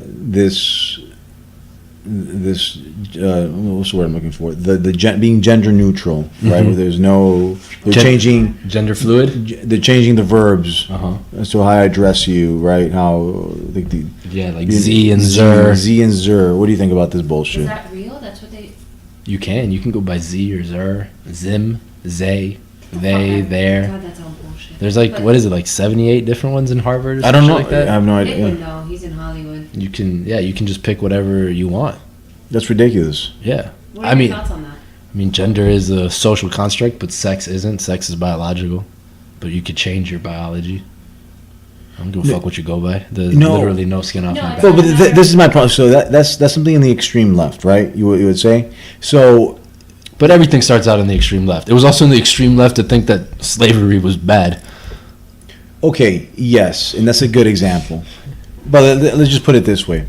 this what's the word I'm looking for? Being gender neutral, right? Where there's no they're changing Gender fluid. they're changing the verbs Uh-huh. as to how I address you, right? How like the Yeah, like Z and Zer. Z and Zer. What do you think about this Is bullshit? that real? That's what they. You can go by Z or Zer, Zim, Zay, they, Okay. there. God, that's all bullshit. There's like But what is it, like 78 different ones in Harvard? Or I don't some know. shit like I that? have no Nick would idea. know. He's in Hollywood. You can just pick whatever you want. That's ridiculous. Yeah. What are I your mean, thoughts on that? gender is a social construct, but sex isn't. Sex is biological, but you could change your biology. I don't give a fuck what you go by. There's No. literally no skin off No, my it's back. Well, but this is my problem. So that's something in the extreme left, right? You would say. So But everything starts out in the extreme left. It was also in the extreme left to think that slavery was bad. okay, yes, and that's a good example. But let's just put it this way.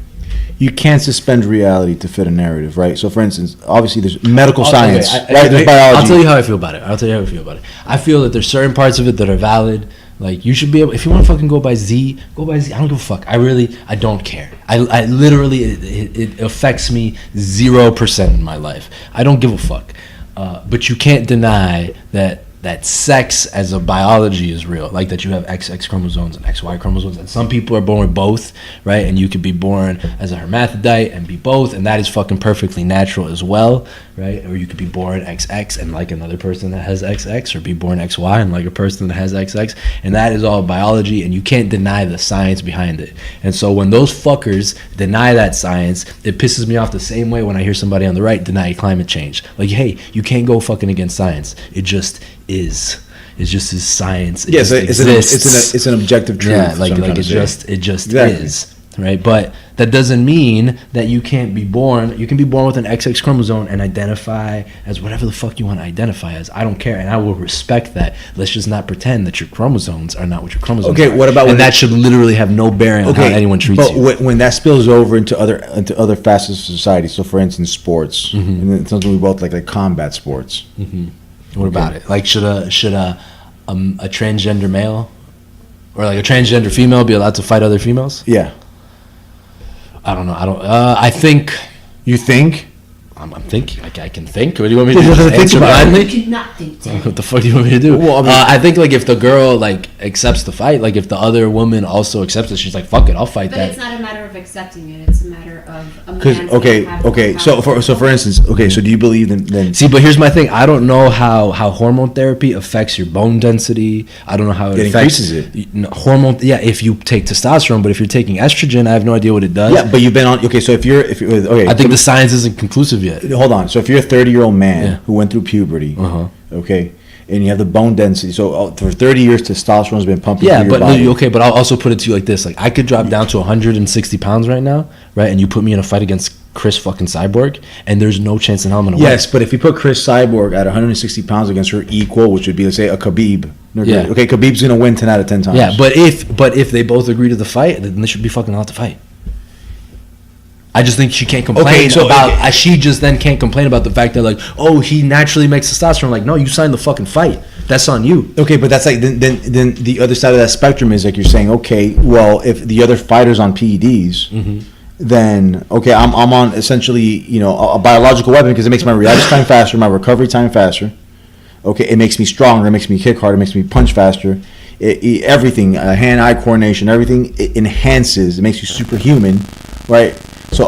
You can't suspend reality to fit a narrative, right? So, for instance, obviously there's medical science, right? There's biology. I'll tell you how I feel about it. I feel that there's certain parts of it that are valid. Like, you should be able, if you want to fucking go by Z, go by Z. I don't give a fuck. I don't care. I literally, it affects me 0% in my life. I don't give a fuck. But you can't deny that that sex as a biology is real, like that you have XX chromosomes and XY chromosomes, and some people are born with both, right? And you could be born as a hermaphrodite and be both, and that is fucking perfectly natural as well, right? Or you could be born XX and like another person that has XX, or be born XY and like a person that has XX, and that is all biology, and you can't deny the science behind it. And so when those fuckers deny that science, it pisses me off the same way when I hear somebody on the right deny climate change. Like, hey, you can't go fucking against science. It just is. It just is science. It Yes, just it's an objective truth. yeah, like it just exactly. is, right? But that doesn't mean that you can't be born. You can be born with an XX chromosome and identify as whatever the fuck you want to identify as. I don't care, and I will respect that. Let's just not pretend that your chromosomes are not what your chromosomes are. Okay, what about and that should literally have no bearing on how anyone treats you. But when that spills over into other facets of society, so for instance, sports, and then something we both like combat sports. What about it? Like, should a transgender male or like a transgender female be allowed to fight other females? Yeah. I don't know. I think. You think? I'm thinking. I can think. What do you want me to do? Just Just think answer about it. You blindly? cannot think, Tim. What the fuck do you want me to do? Well, I mean- I think like if the girl like accepts the fight, like if the other woman also accepts it, she's like, fuck it, I'll fight But that. it's not a matter of accepting it. It's a matter of a Because man's okay. gonna have the So power. for instance, so do you believe then? See, but here's my thing. I don't know how hormone therapy affects your bone density. I don't know how It affects increases it. Hormone, yeah. If you take testosterone, but if you're taking estrogen, I have no idea what it does. Yeah, but you've been on. Okay, so if you're okay, I think the science isn't conclusive yet. hold on. So if you're a 30-year-old man Yeah. who went through puberty, Uh-huh. okay, and you have the bone density, so for 30 years testosterone's been pumping Yeah, through but your body. okay, but I'll also put it to you like this: like I could drop down to 160 pounds right now, right? And you put me in a fight against Chris fucking Cyborg, and there's no chance in hell I'm gonna win. Yes, but if you put Chris Cyborg at 160 pounds against her equal, which would be, let's say, a Khabib. Yeah. Okay, Khabib's gonna win 10 out of 10 times. Yeah, but if they both agree to the fight, then they should be fucking allowed to fight. I just think she can't complain Okay, so- about. She just then can't complain about the fact that like, oh, he naturally makes testosterone. Like, no, you signed the fucking fight. That's on you. Okay, but that's like then the other side of that spectrum is like you're saying, okay, well, if the other fighter's on PEDs, then okay, I'm on essentially a biological weapon because it makes my reaction time faster, my recovery time faster. Okay, it makes me stronger, it makes me kick harder, it makes me punch faster. Everything, hand-eye coordination, everything it enhances. It makes you superhuman, right? So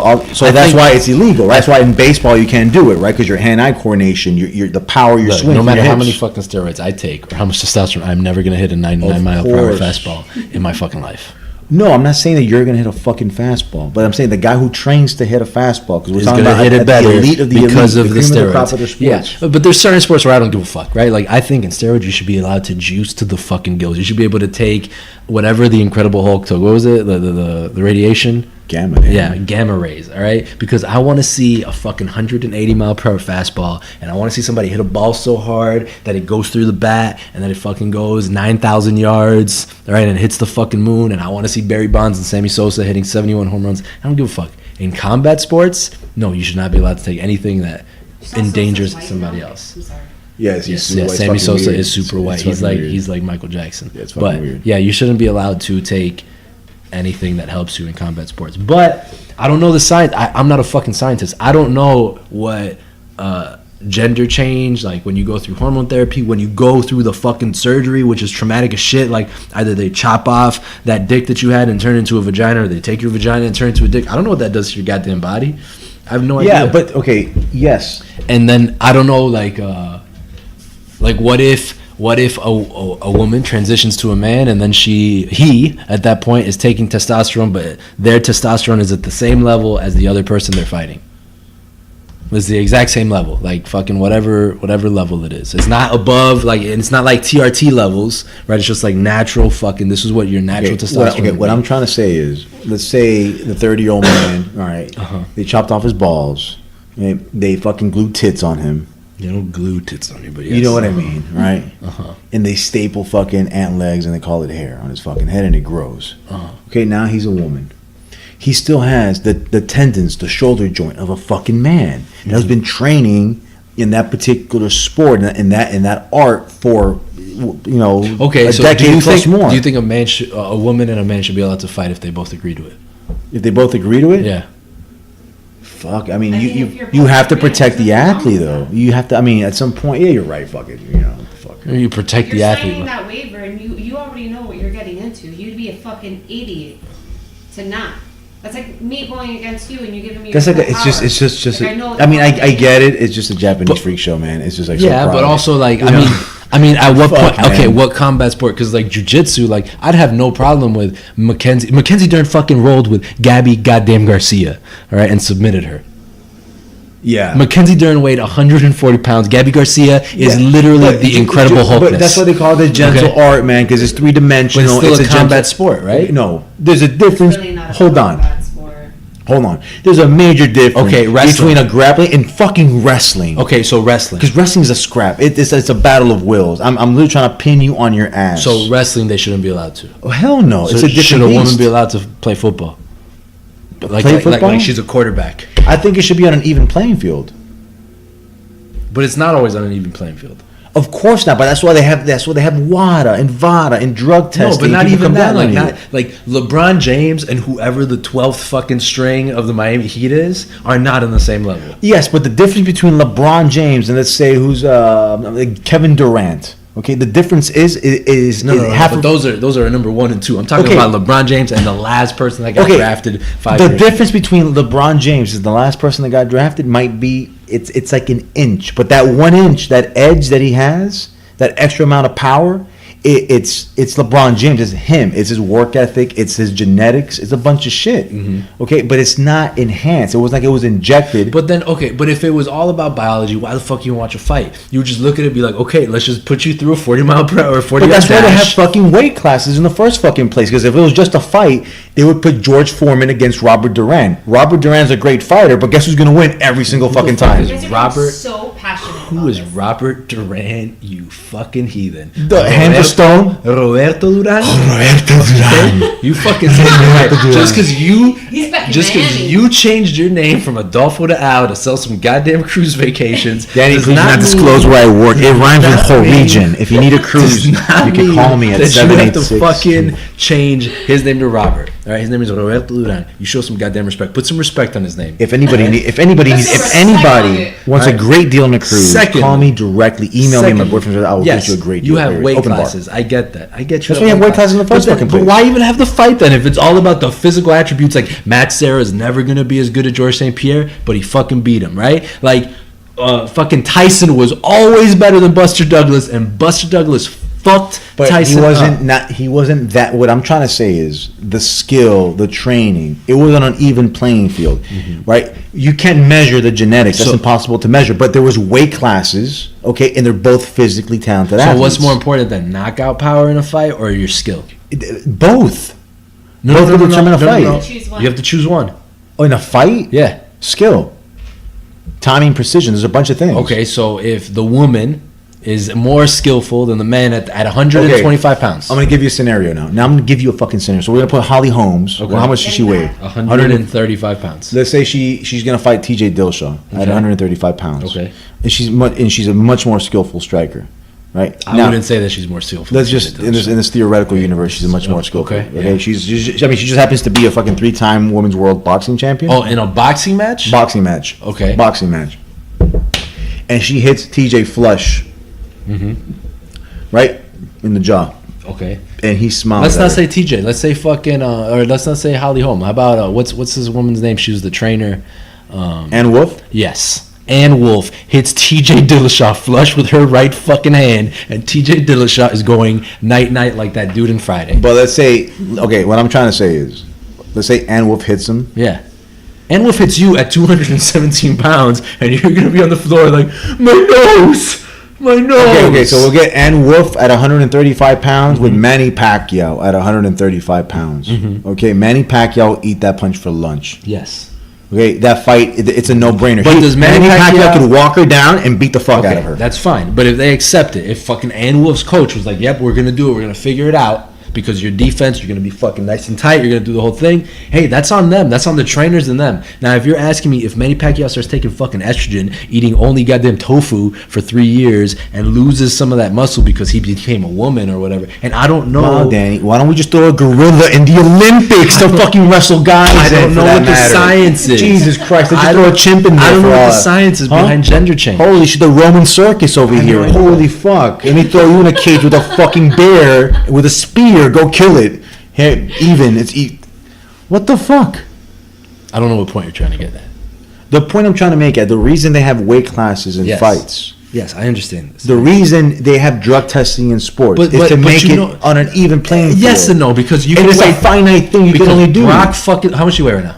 that's why it's illegal. Right? That's why in baseball you can't do it, right? Because your hand-eye coordination, your the power, your Look, swing. no matter your how many hips. fucking steroids I take or how much testosterone, I'm never gonna hit a 99 mile per hour course. fastball in my fucking life. No, I'm not saying that you're gonna hit a fucking fastball, but I'm saying the guy who trains to hit a fastball because we're Is talking gonna about hit at it better the elite of the because elite, of the cream of the crop of their steroids. Yeah, sports. but there's certain sports where I don't give a fuck, right? Like I think in steroids you should be allowed to juice to the fucking gills. You should be able to take whatever the Incredible Hulk took. What was it? The radiation. Gamma. Damn. Yeah, gamma rays, all right? Because I want to see a fucking 180 mile per hour fastball, and I want to see somebody hit a ball so hard that it goes through the bat, and then it fucking goes 9,000 yards, all right, and it hits the fucking moon, and I want to see Barry Bonds and Sammy Sosa hitting 71 home runs. I don't give a fuck. In combat sports, no, you should not be allowed to take anything that endangers somebody else. I'm sorry. Yes, Yes, super yeah, white. It's Sammy fucking Sosa weird. is super It's white. fucking weird. He's like Michael Jackson. Yeah, it's fucking but weird. yeah, you shouldn't be allowed to take anything that helps you in combat sports. But I don't know the science. I'm not a fucking scientist. I don't know what gender change, like when you go through hormone therapy, when you go through the fucking surgery, which is traumatic as shit. Like either they chop off that dick that you had and turn it into a vagina, or they take your vagina and turn it into a dick. I don't know what that does to your goddamn body. I have no idea. Yeah, but okay, yes. And then I don't know, like what if a woman transitions to a man and then he at that point is taking testosterone, but their testosterone is at the same level as the other person they're fighting. It's the exact same level, like fucking whatever level it is. It's not above, like, and it's not like TRT levels, right? It's just like natural fucking. This is what your natural testosterone. What would I'm be. trying to say is, let's say the 30-year-old man, all right, they chopped off his balls, they fucking glued tits on him. You don't glue tits on anybody. You know what I mean, right? Uh-huh. And they staple fucking ant legs and they call it hair on his fucking head and it grows. Uh-huh. Okay, now he's a woman. He still has the tendons, the shoulder joint of a fucking man that has been training in that particular sport in that art for Okay, a so decade plus more. Do you think a woman and a man should be allowed to fight if they both agree to it? If they both agree to it? Yeah. Fuck. I mean, I mean, if you you're you have to both protect the agreeing, there's athlete, nothing though. wrong with You have to. I mean, at some point, yeah, you're right. Fuck it. Fuck. You protect You're the athlete. signing that waiver, and you already know what you're getting into. You'd be a fucking idiot to not. That's like me going against you and you giving me. That's your like full it's just. power. Like, I know I mean, it's I get it. It's just a Japanese But- freak show, man. It's just like Yeah, so but private. also like You know? I mean, at what Fuck, point? Okay, man. what combat sport? Because like jujitsu, like I'd have no problem with Mackenzie. Mackenzie Dern fucking rolled with Gabby goddamn Garcia, all right, and submitted her. Yeah. Mackenzie Dern weighed 140 pounds. Gabby Garcia is Yeah. literally But the Incredible Hulkness. But that's why they call it gentle Okay. art, man, because it's three dimensional. But it's still a combat gentle- sport, right? No, there's a difference. It's really not a Hold on. combat sport. Hold on. There's a major difference Okay, wrestling. between a grappling and fucking wrestling. Okay, so wrestling. Because wrestling is a scrap. It's a battle of wills. I'm literally trying to pin you on your ass. So wrestling, they shouldn't be allowed to. Oh, hell no. So It's a different should a woman beast. be allowed to play football? Like, Play like, football? like she's a quarterback. I think it should be on an even playing field. But it's not always on an even playing field. Of course not, but that's why they have WADA and VADA and drug testing. No, but not People even that. come Like down on not like LeBron James and whoever the 12th fucking string of the Miami Heat is are not on the same level. Yes, but the difference between LeBron James and let's say who's like Kevin Durant. Okay, the difference is No, half but of, those are number 1 and 2. I'm talking Okay. about LeBron James and the last person that got Okay. drafted 5 the years. difference between LeBron James and the last person that got drafted might be it's like an inch, but that 1 inch, that edge that he has, that extra amount of power, it's LeBron James. It's him. It's his work ethic. It's his genetics. It's a bunch of shit. Okay, but it's not enhanced. It was like it was injected. But then, okay, but if it was all about biology, why the fuck you watch a fight? You would just look at it and be like, okay, let's just put you through a 40 mile per hour, 40 But that's why they have dash. fucking weight classes in the first fucking place. Because if it was just a fight, they would put George Foreman against Robert Duran. Robert Duran's a great fighter, but guess who's gonna win every single fucking fuck time? is You guys are Robert- so passionate. Who about is this. Robert Duran, you fucking heathen? The hand of stone. Roberto Duran? Roberto Duran. You fucking said it right. Just because He's back in just because Miami. you changed your name from Adolfo to Al to sell some goddamn cruise vacations. Danny, does please do not mean- disclose where I work. It rhymes with does not mean- Norwegian. If you need a cruise, does you not can call mean me at that you have to 786. fucking change his name to Robert. All right, his name is Roberto Duran. You show some goddamn respect. Put some respect on his name. If anybody Let's respect anybody it. wants a Right. great deal on a cruise, Second- call me directly. Email me. My Second- boyfriend says I will yes, get you a great deal. you have weight Open bar. classes. I get that. I get you. That's why you have weight classes in the first fucking But place. why even have the fight then? If it's all about the physical attributes, like Matt Serra is never gonna be as good as George St. Pierre, but he fucking beat him, right? Like, fucking Tyson was always better than Buster Douglas, and Buster Douglas fucked But Tyson he wasn't up. not. He wasn't that. What I'm trying to say is the skill, the training. It was on an even playing field, right? You can't measure the genetics. That's So- impossible to measure. But there was weight classes, okay, and they're both physically talented. So athletes. what's more important than knockout power in a fight or your skill? Both. Both will determine a fight. Choose one. You have to choose one. Oh, in a fight, Yeah. skill, timing, precision. There's a bunch of things. Okay, so if the woman is more skillful than the man at 125 pounds. I'm gonna give you a scenario now. Now I'm gonna give you a fucking scenario. So we're gonna put Holly Holmes. Okay. Well, how much does she weigh? 135 pounds. Let's say she's gonna fight T.J. Dillashaw at Okay. 135 pounds. Okay. And she's a much more skillful striker, right? I now, wouldn't say that she's more skillful. let's just in this theoretical universe, she's a much more skillful. Okay, Okay. yeah. She's I mean she just happens to be a fucking 3-time women's world boxing champion. Oh, in a boxing match? Boxing match. Okay. Boxing match. And she hits T.J. flush. Right in the jaw, Okay. and he smiles. Let's at not her. say TJ. Let's say fucking or let's not say Holly Holm. How about what's this woman's name? She was the trainer. And Wolf. Yes. Ann Wolf hits TJ Dillashaw flush with her right fucking hand, and TJ Dillashaw is going night night like that dude in Friday. But let's say, okay, what I'm trying to say is, let's say Ann Wolf hits him. Yeah. Ann Wolf hits you at 217 pounds, and you're gonna be on the floor like my nose. My nose. Okay, so we'll get Ann Wolf at 135 pounds with Manny Pacquiao at 135 pounds. Okay, Manny Pacquiao will eat that punch for lunch. Yes. Okay, that fight, it's a no-brainer. But does Manny Pacquiao- could walk her down and beat the fuck out Okay, of her? that's fine. But if they accept it, if fucking Ann Wolf's coach was like, "Yep, we're gonna do it. We're gonna figure it out," because your defense, you're going to be fucking nice and tight. You're going to do the whole thing. Hey, that's on them. That's on the trainers and them. Now, if you're asking me if Manny Pacquiao starts taking fucking estrogen, eating only goddamn tofu for 3 years and loses some of that muscle because he became a woman or whatever, and I don't know. Wow, Danny, why don't we just throw a gorilla in the Olympics to fucking wrestle guys? I don't know what the science is. Jesus Christ, let's just throw a chimp in there. I don't know for what the us. science is behind gender change. Holy shit, the Roman circus over here. know. Holy fuck. Let me throw you in a cage with a fucking bear with a spear. Go kill it. Hey, what the fuck? I don't know what point you're trying to get at. The point I'm trying to make, the reason they have weight classes in Yes. fights, Yes, I understand this. the reason they have drug testing in sports is to make you it know- on an even playing field. Yes and no, because you And can it's a weigh finite thing you can because only do. Brock fucking, how much you weigh right now?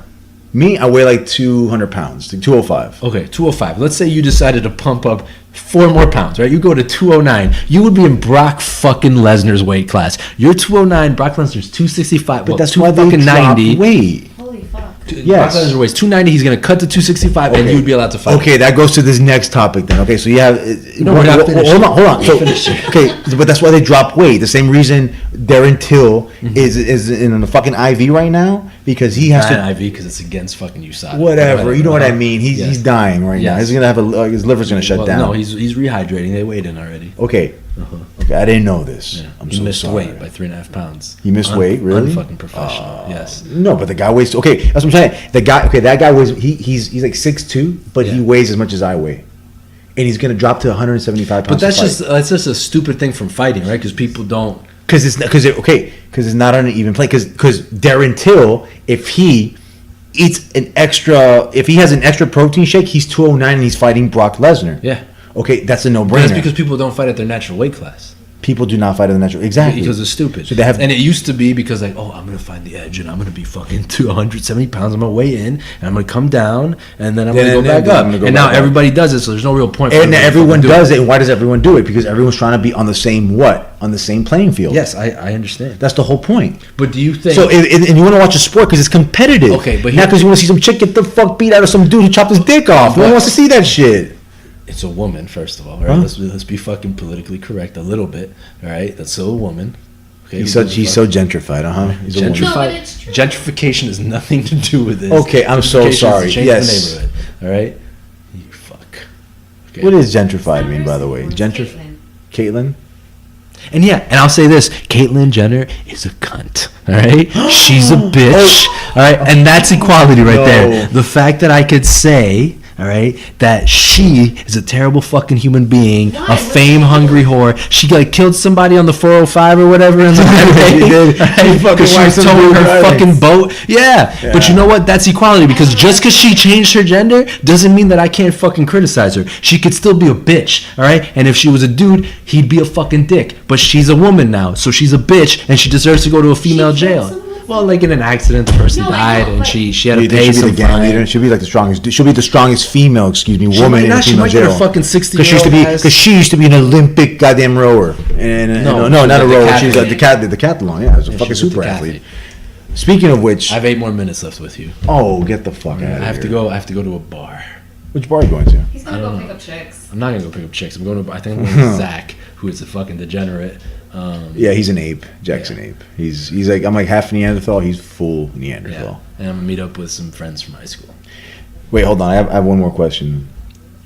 Me, I weigh like 200 pounds, like 205. Okay, 205. Let's say you decided to pump up 4 more pounds, right? You go to 209. You would be in Brock fucking Lesnar's weight class. You're 209. Brock Lesnar's 265. But well, that's two why they fucking drop 90. weight. Holy fuck. Yes. Brock Lesnar weighs 290. He's gonna cut to 265, and Okay. you would be allowed to fight. Okay, that goes to this next topic then. Okay, so you have. No, we're not finished. Hold on. So, Finish it. okay, but that's why they drop weight. The same reason Darren Till Mm-hmm. is in the fucking IV right now because he has Not to. an IV because it's against fucking USADA. Whatever, you know what I mean. He's Yes. dying right now. Yes. He's gonna have his liver's gonna shut Well, down. no, he's rehydrating. They weighed in already. Okay, okay, I didn't know this. Yeah. I'm He so missed sorry. weight by 3.5 pounds. He missed weight, really? Unfucking professional. Yes. No, but the guy weighs. Okay, that's what I'm saying. That guy weighs. He's like 6'2", but he Yeah. weighs as much as I weigh, and he's gonna drop to 175 pounds. But that's just a stupid thing from fighting, right? Because people don't. Because it's not on an even play. Because Darren Till, if he has an extra protein shake, he's 209 and he's fighting Brock Lesnar. Yeah. Okay, that's a But no-brainer. that's because people don't fight at their natural weight class. People do not fight at the natural. Exactly. Because it's stupid. So they have- and it used to be because like, oh, I'm gonna find the edge and I'm gonna be fucking 270 pounds. I'm gonna weigh in and I'm gonna come down and then I'm gonna go back up. And now everybody does it, so there's no real point. And them to everyone fucking do does it. And why does everyone do it? Because everyone's trying to be on the same on the same playing field. Yes, I understand. That's the whole point. But do you think? So, and you want to watch a sport because it's competitive. Okay, but not here- because you want to see some chick get the fuck beat out of some dude who chopped his dick off. No one wants to see that shit. It's a woman, first of all, right? Huh? Let's be fucking politically correct a little bit, all right? That's still a woman. Okay, He's so gentrified, He's a woman. No, but it's true. Gentrification has nothing to do with this. Okay, I'm so Gentrification is to sorry. change Yes. the neighborhood, all right? You fuck. Okay. What is gentrified mean, by the way? Caitlyn. Caitlyn? And yeah, and I'll say this: Caitlyn Jenner is a cunt. All right, she's a bitch. All right, and that's equality right No. there. The fact that I could say, all right, that she is a terrible fucking human being, Why? a fame-hungry whore. She like killed somebody on the 405 or whatever in the She did. She fucking because she was whacked some towing dude her driving. fucking boat. Yeah. But you know what? That's equality because just because she changed her gender doesn't mean that I can't fucking criticize her. She could still be a bitch, all right? And if she was a dude, he'd be a fucking dick. But she's a woman now, so she's a bitch and she deserves to go to a female She killed jail. someone? Well, like in an accident, the person No, I died know, and but- she had to She'll pay be some the gang leader. fine. She'll be like the strongest. She'll be the strongest female. Woman might in not, a she female might get jail. a fucking 60 Because she used to be an Olympic goddamn rower. And No, no, she not a was a rower. She was a decathlete. decathlon. Yeah, it was a Yeah, fucking she was a super decathlete. athlete. Speaking of which, I have 8 more minutes left with you. oh, get the fuck out of here. I have to go to a bar. Which bar are you going to? He's gonna go pick up chicks. I'm not gonna go pick up chicks. I think I'm going to Zach, who is a fucking degenerate. Yeah, he's an ape. Jack's an ape. He's like, I'm like half Neanderthal. He's full Neanderthal. Yeah, and I'm gonna meet up with some friends from high school. Wait, hold on. I have one more question.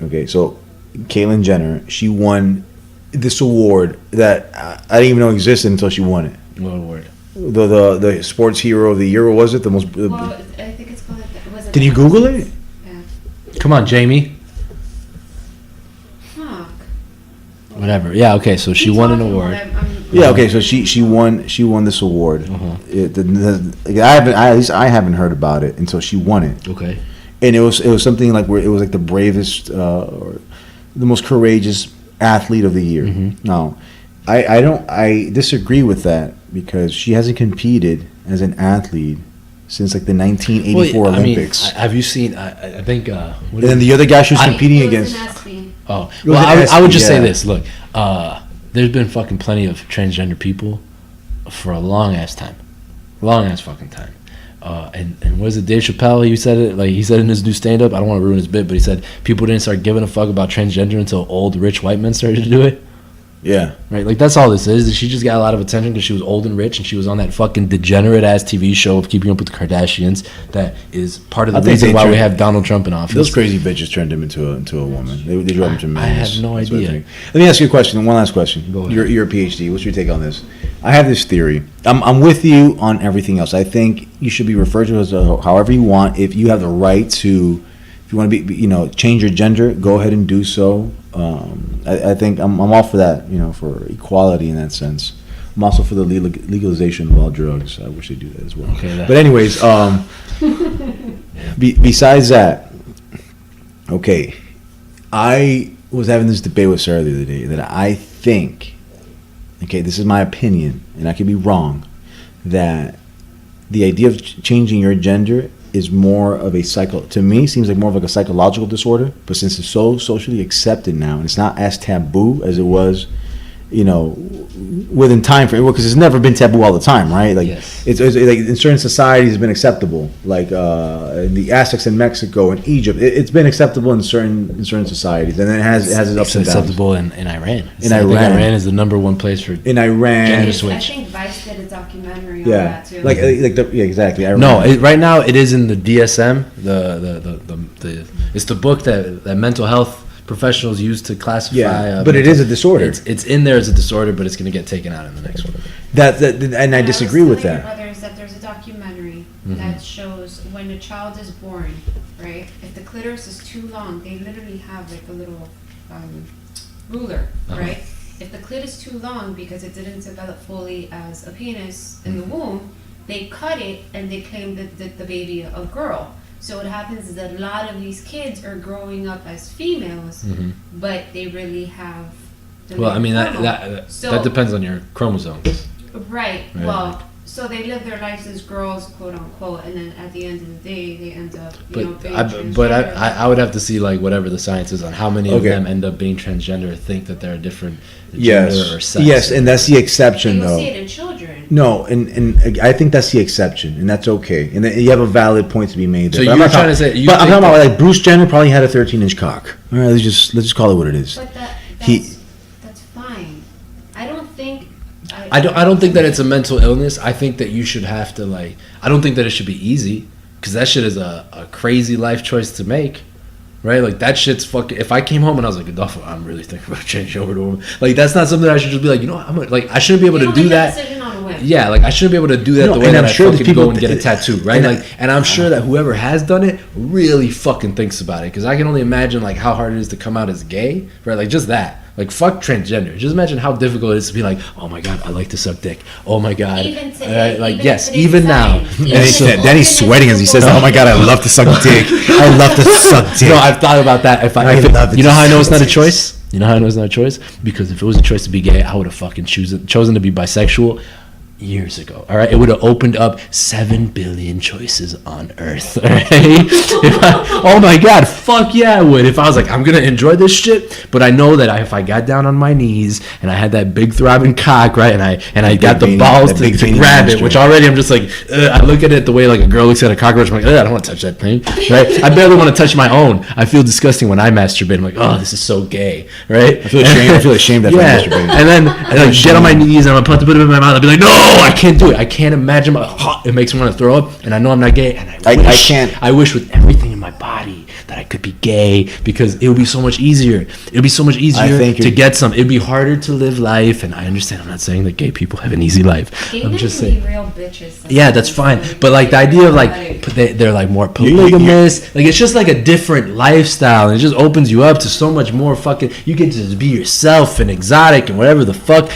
Okay, so Caitlyn Jenner, she won this award that I didn't even know existed until she won it. What word? The sports hero of the year, or was it the most? Well, I think it's called. Was it? Did you Google it? Yeah. Come on, Jamie. Fuck. Whatever. Yeah. Okay. So she Keep won an talking award. while I'm- Yeah. Okay. So she won this award. Uh-huh. I haven't heard about it until she won it, Okay. and it was something like where it was like the bravest or the most courageous athlete of the year. Mhm. Now, I disagree with that because she hasn't competed as an athlete since like the 1984 Well, I mean, Olympics. have you seen? I think. What And then the other guy she was I- competing It was against. an SB. Oh, It was well, an I would SB, just say yeah. this. Look, there's been fucking plenty of transgender people for a long ass time, long ass fucking time. And what is it, Dave Chappelle? He said it like he said in his new stand up. I don't want to ruin his bit, but he said people didn't start giving a fuck about transgender until old rich white men started to do it. Yeah. Right, like that's all this is. She just got a lot of attention because she was old and rich, and she was on that fucking degenerate ass TV show of Keeping Up with the Kardashians. That is part of the reason why we have Donald Trump in office. Those crazy bitches turned him into a woman. They drove him to madness. I have no idea. Let me ask you a question. One last question. Go ahead. You're a PhD. What's your take on this? I have this theory. I'm with you on everything else. I think you should be referred to as however you want. If you have the right to, if you want to be, change your gender, go ahead and do so. I think I'm all for that, for equality in that sense. I'm also for the legalization of all drugs. I wish they do that as well. Okay, but anyways, besides that, okay, I was having this debate with Sarah the other day that I think, okay, this is my opinion, and I could be wrong, that the idea of changing your gender is more of a to me seems like more of like a psychological disorder, but since it's so socially accepted now and it's not as taboo as it was, within time frame, because it's never been taboo all the time, right? Like yes. it's like in certain societies it's been acceptable, like in the Aztecs in Mexico and Egypt, it's been acceptable in certain societies, and then it has its ups and downs. Acceptable in Iran. Iran is the number one place for in Iran. Gender switch. I think Vice did a documentary on that too. Exactly. Iran. No, right now it is in the DSM. It's the book that mental health professionals use to classify. Yeah, but it is a disorder. It's in there as a disorder, but it's going to get taken out in the next one. And I disagree with that. Others that there's a documentary that shows when a child is born, right? If the clitoris is too long, they literally have like a little ruler, right? If the clit is too long because it didn't develop fully as a penis in the womb, they cut it and they claim that the baby a girl. So what happens is that a lot of these kids are growing up as females, but they really have. Well, I mean that depends on your chromosomes. Right. Well, so they live their lives as girls, quote unquote, and then at the end of the day, they end up, being transgender. But I would have to see like whatever the science is on how many of them end up being transgender, think that they're a different gender or sex. Yes, and that's the exception, though. You see it in children. No, and I think that's the exception, and that's okay, and you have a valid point to be made there. So you're trying to say, but I'm talking about like Bruce Jenner probably had a 13-inch cock. All right, let's just call it what it is. But that's fine. I don't think. I don't think that it's a mental illness. I think that you should have to I don't think that it should be easy, because that shit is a crazy life choice to make, right? Like that shit's fucking. If I came home and I was like, Adolfo, I'm really thinking about changing over to a woman. Like that's not something that I should just be like, I shouldn't be able to do that. Yeah, I shouldn't be able to do that the way that I fucking go and get a tattoo, right? And I'm sure that whoever has done it really fucking thinks about it, because I can only imagine how hard it is to come out as gay, right? Like just that. Like fuck transgender. Just imagine how difficult it is to be like, oh my god, I like to suck dick. Oh my god. Even today, even now. Then he's sweating as he says, "Oh my god, I love to suck dick. I love to suck dick." No, I've thought about that. You know how I know it's not a choice? You know how I know it's not a choice? Because if it was a choice to be gay, I would have fucking chosen to be bisexual years ago. All right, it would have opened up 7 billion choices on Earth. All right? Oh my god, fuck yeah, I would. If I was like, I'm gonna enjoy this shit, but I know that if I got down on my knees and I had that big throbbing cock, right, and I got the balls to grab it, which already I'm just like, I look at it the way like a girl looks at a cockroach. I'm like, I don't want to touch that thing, right? I barely want to touch my own. I feel disgusting when I masturbate. I'm like, oh, this is so gay, right? I feel ashamed after I masturbate. And then I get on my knees and I'm gonna put it in my mouth. I'll be like, no. I can't do it. I can't imagine it makes me want to throw up, and I know I'm not gay, and I wish with everything in my body that I could be gay, because it would be so much easier. It would be so much easier to get some. It'd be harder to live life, and I understand. I'm not saying that gay people have an easy life. I'm just saying. Real bitches. Yeah, that's fine. But like the idea of they're like more polygamous. Like it's just like a different lifestyle, and it just opens you up to so much more fucking. You get to just be yourself and exotic and whatever the fuck.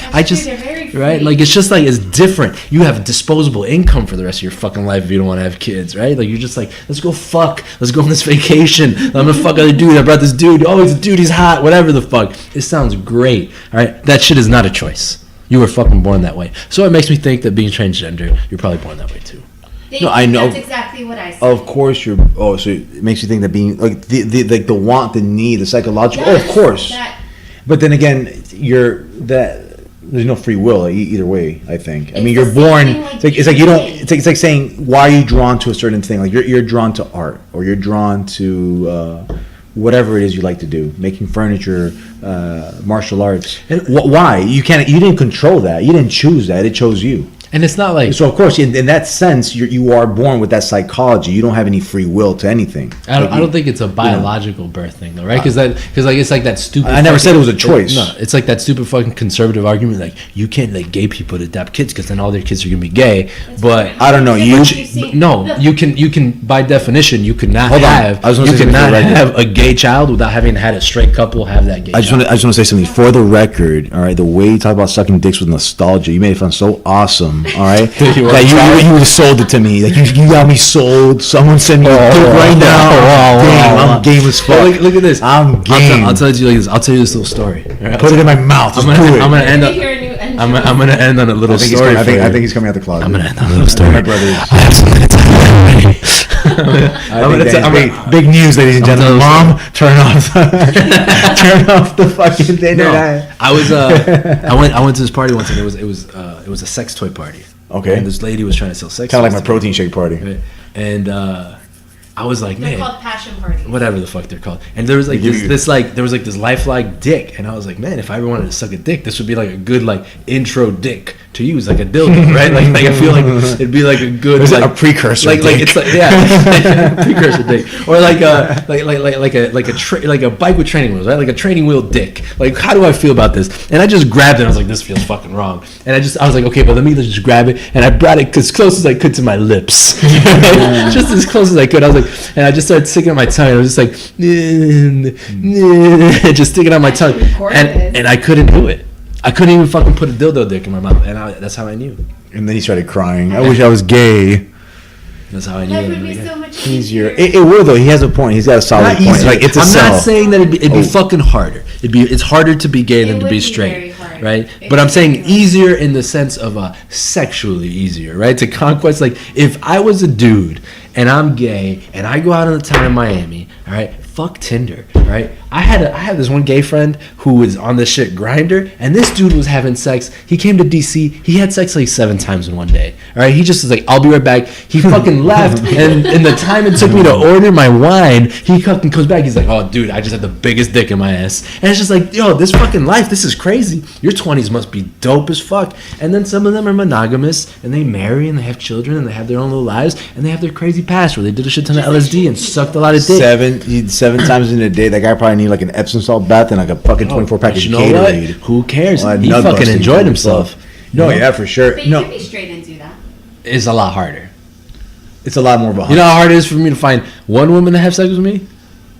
Right? Like it's just like it's different. You have disposable income for the rest of your fucking life if you don't want to have kids, right? Like you're just like, let's go fuck. Let's go on this vacation. I'm gonna fuck other dude. I brought this dude. Oh, he's a dude. He's hot. Whatever the fuck. It sounds great. All right? That shit is not a choice. You were fucking born that way. So it makes me think that being transgender, you're probably born that way too. No, I know. That's exactly what I said. Of course, so it makes you think that being like the want, the need, the psychological. Yes, of course. But then again, there's no free will either way. I think. I mean, you're born. It's like you don't. It's like saying, why are you drawn to a certain thing? Like you're drawn to art, or you're drawn to whatever it is you like to do, making furniture, martial arts. Why? You didn't control that. You didn't choose that. It chose you. And it's not like, So of course, in that sense, you are born with that psychology. You don't have any free will to anything. I don't think it's a biological birth thing though, right? Because it's like that stupid. I never said it was a choice. No, it's like that stupid fucking conservative argument, like you can't let gay people adopt kids because then all their kids are gonna be gay. But I don't know. You can by definition you could not Hold on. have I was gonna you say could not something for the record. have a gay child without having had a straight couple have that gay. I just want to say something for the record. All right, the way you talk about sucking dicks with nostalgia, you made it sound so awesome. All right, that you sold it to me. Like you got me sold. Someone sent me a dick right now. I'm game as fuck. Look at this. I'm game. I'll tell you like this. I'll tell you this little story. Right? Put it in my mouth. Just do it. I'm gonna end Let up. me hear a new entry. I'm gonna end on a little story. I think he's coming out the closet. I'm gonna end on a little story. My brother is. I have something to tell you already. Big news, ladies and gentlemen. Mom, turn off the fucking thing. No, I was I went to this party once and it was a sex toy party. Okay. And this lady was trying to sell sex Kind of toys like my to me. protein shake party. Right? And I was like, They're man, called passion parties. whatever the fuck they're called. And there was like this lifelike dick, and I was like, man, if I ever wanted to suck a dick, this would be like a good like intro dick to use, like a dildo, right? Like I feel like it'd be like a good Is it like a precursor like dick? it's like yeah, precursor dick, or like a like a bike with training wheels, right? Like a training wheel dick. Like how do I feel about this? And I just grabbed it. And I was like, this feels fucking wrong. And I was like, okay, but let me just grab it, and I brought it as close as I could to my lips, just as close as I could. I was like, and I just started sticking it on my tongue. I was just like, just sticking it on my tongue, and I couldn't do it. I couldn't even fucking put a dildo dick in my mouth, and that's how I knew. And then he started crying. I wish I was gay. That's how I knew. Life it would be again. so much Easier. easier. It will though. He has a point. He's got a solid Not point. easier. Like it's a I'm sell. not saying that it'd be fucking harder. It's harder to be gay It than to would be be straight, very hard. right? It But I'm would saying be hard. easier in the sense of sexually easier, right? To conquest, like if I was a dude and I'm gay and I go out on the town in Miami, all right, fuck Tinder, right? I had this one gay friend who was on this shit Grinder, and this dude was having sex. He came to DC. He had sex like 7 times in one day. All right, he just was like, "I'll be right back." He fucking left, and in the time it took me to order my wine, he fucking comes back. He's like, "Oh, dude, I just had the biggest dick in my ass," and it's just like, yo, this fucking life, this is crazy. Your 20s must be dope as fuck. And then some of them are monogamous, and they marry, and they have children, and they have their own little lives, and they have their crazy past where they did a shit ton of LSD and sucked a lot of dick. 7 times in a day. That guy probably need like an Epsom salt bath and like a fucking 24 pack But of you know Gatorade. what? Who cares? Well, He nut fucking busting enjoyed for himself. No, yeah, for sure. But you No, can be straight and do that. It's a lot harder. it's a lot more of a You know how hard it is for me to find one woman to have sex with me?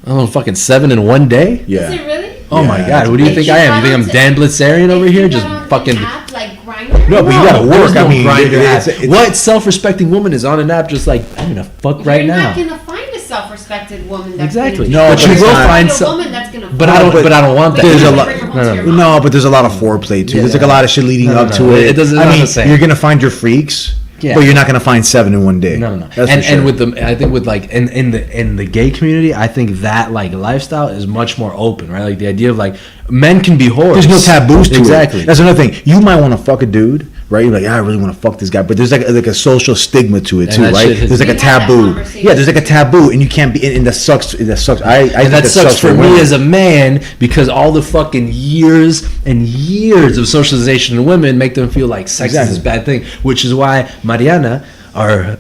I don't know, fucking 7 in one day? Yeah. Is it really? Oh my Yeah, god, what do you If think you I am? got You think I'm onto- Dan Blitzerian over If here? you Just got on fucking. an app like Grindr? No, but you gotta there's work. no I mean, Grindr app. it's- What self-respecting woman is on an app just like, I'm gonna fuck right You're now? not gonna find a self-respected woman that's Exactly. gonna No, do but that. you You're will gonna find a some- woman that's gonna But I don't. fuck. But I don't want that. But There's you're a gonna lot- bring her home to your no, mom. No, but there's a lot of foreplay too. Yeah. There's like a lot of shit leading No, up no, to no. it. It doesn't- I it's not mean, the same. you're gonna find your freaks, Yeah. but you're not gonna find 7 in one day. No. That's And for sure. and with the, I think with like in the gay community, I think that like lifestyle is much more open, right? Like the idea of like men can be whores. there's no taboos to it. Exactly. That's another thing. You might want to fuck a dude, right? You're like, I really want to fuck this guy, but there's like a social stigma to it And too, that right? shit has- There's like a We had that taboo. conversation. Yeah, there's like a taboo, and you can't be. And that sucks. That sucks. I think And that sucks for me women. as a man because all the fucking years and years of socialization in women make them feel like sex Exactly. is this bad thing, which is why Mariana, our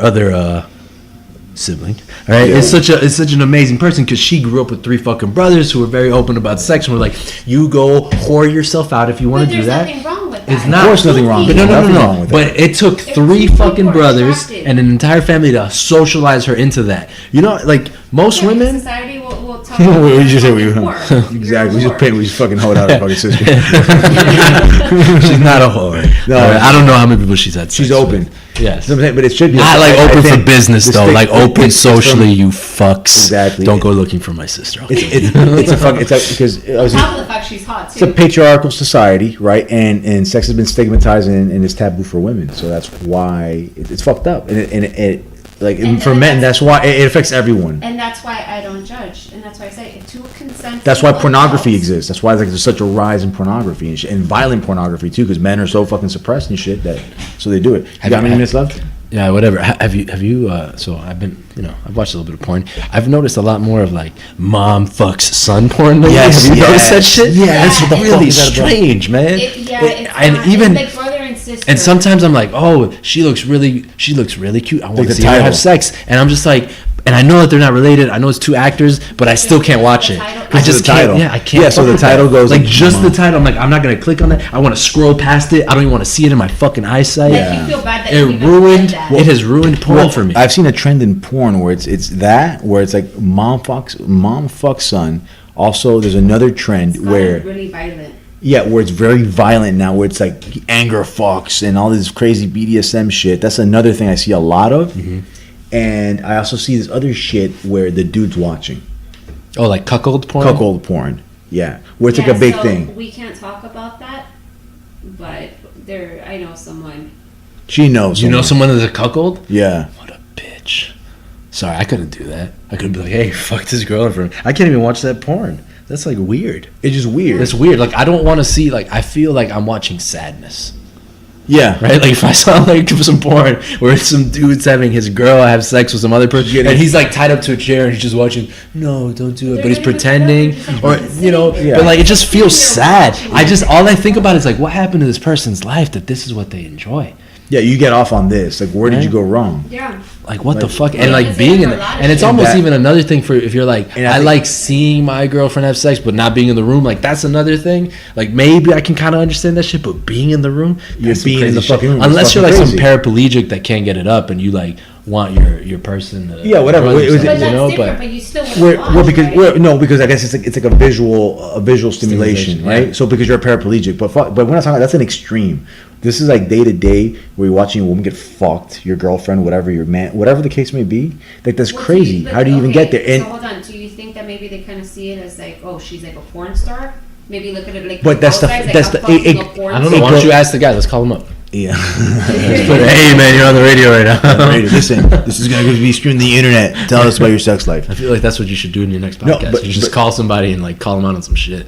other sibling, right, Yeah. is such an amazing person because she grew up with 3 fucking brothers who were very open about sex and were like, you go whore yourself out if you want But to do there's that. nothing wrong with that. It's not. Of course, nothing wrong But with no, that. no, Nothing no, wrong no. with But it took If 3 two people fucking are brothers attracted. and an entire family to socialize her into that. You know, like most Yeah, women. Society will tell you. We just say we you're a whore. exactly. We You're just a paint. We just fucking hold out our fucking sister. She's not a whore. No. All right, I don't know how many people she's had. She's sex open. with. Yes. You know what I'm saying? But it should be Not like I open for think business the though. stick- Like open it's socially, from- you fucks. Exactly. Don't go looking for my sister. Okay? It's a fuck. It's a because On top of the fact she's hot it's a too. patriarchal society, right? And sex has been stigmatized and it's taboo for women. So that's why it's fucked up. And it like And for then men, that's why it affects everyone. And that's why I don't judge. And that's why I say if two consent. That's why pornography exists. That's why like there's such a rise in pornography and violent pornography too, because men are so fucking suppressed and shit that so they do it. You got many minutes left? Yeah, whatever. Have you? So I've been, I've watched a little bit of porn. I've noticed a lot more of like mom fucks son porn lately. Yes, have you noticed that shit? Yeah, It's what the fuck really is that about? strange, man. It's like brother and sister. And sometimes I'm like, oh, she looks really cute. I want Like to the see her have title. sex. And I'm just like, and I know that they're not related. I know it's two actors, but I still can't watch it. I just can't. Yeah, I can't. Yeah, so the fuck with title that. goes like like, just the mom. title. I'm like, I'm not gonna click on that. I want to scroll past it. I don't even want to see it in my fucking eyesight. Like, Yeah. you feel bad that It you even ruined. read that. It has ruined porn Well, for me. I've seen a trend in porn where it's that where it's like mom fucks son. Also, there's another trend It's gotten where really violent. where it's very violent now, where it's like anger fucks and all this crazy BDSM shit. That's another thing I see a lot of. Mm-hmm. And I also see this other shit where the dude's watching Oh, like cuckold porn. cuckold porn. Yeah, where it's like a big so thing. We can't talk about that, but I know someone. She knows. You know someone that's a cuckold? Yeah. What a bitch. Sorry, I couldn't do that. I couldn't be like, hey, fuck this girlfriend. I can't even watch that porn. That's like weird. It's just weird. It's weird. Like I don't want to see. Like I feel like I'm watching sadness. Yeah. Right? Like if I saw like some porn where some dude's having his girl have sex with some other person Yeah, and he's like tied up to a chair and he's just watching, no, don't do it, but he's They're gonna pretending just like or sitting there. Yeah. but like it just feels Sitting sad. there watching I it. just all I think about is like what happened to this person's life that this is what they enjoy. Yeah, you get off on this. Like, where did Right. you go wrong? Yeah. Like what the Like- fuck? Yeah, And like it's being in for it, a lot of and it's shit. almost that- even another thing for if you're like, And I I think- like seeing my girlfriend have sex, but not being in the room. Like that's another thing. Like maybe I can kind of understand that shit, but being in the room, You're that's some being in crazy the shit. fucking room. It's Unless you're like fucking some crazy. paraplegic that can't get it up, and you like want your person to Yeah, whatever. run It was- But themselves, that's you know, different. but But you still want We're, to watch, we're because right? we're, no, because I guess it's like a visual stimulation, Stimulation, right? yeah. So because you're a paraplegic, but we're not talking. That's an extreme. This is like day to day where you're watching a woman get fucked, your girlfriend, whatever, your man, whatever the case may be. Like that's Well, crazy. but How do you even get there? so And hold on. Do you think that maybe they kind of see it as like, oh, she's like a porn star? Maybe look at it like. But that's the- outside, like, that's I'm the- fucking it- a porn I don't know. It Why don't go- you ask the guy? Let's call him up. yeah. Hey man, you're on the radio right now. Listen, this is gonna be streamed the internet. Tell us about your sex life. I feel like that's what you should do in your next No, podcast. but- you just but- call somebody and like call them out on some shit.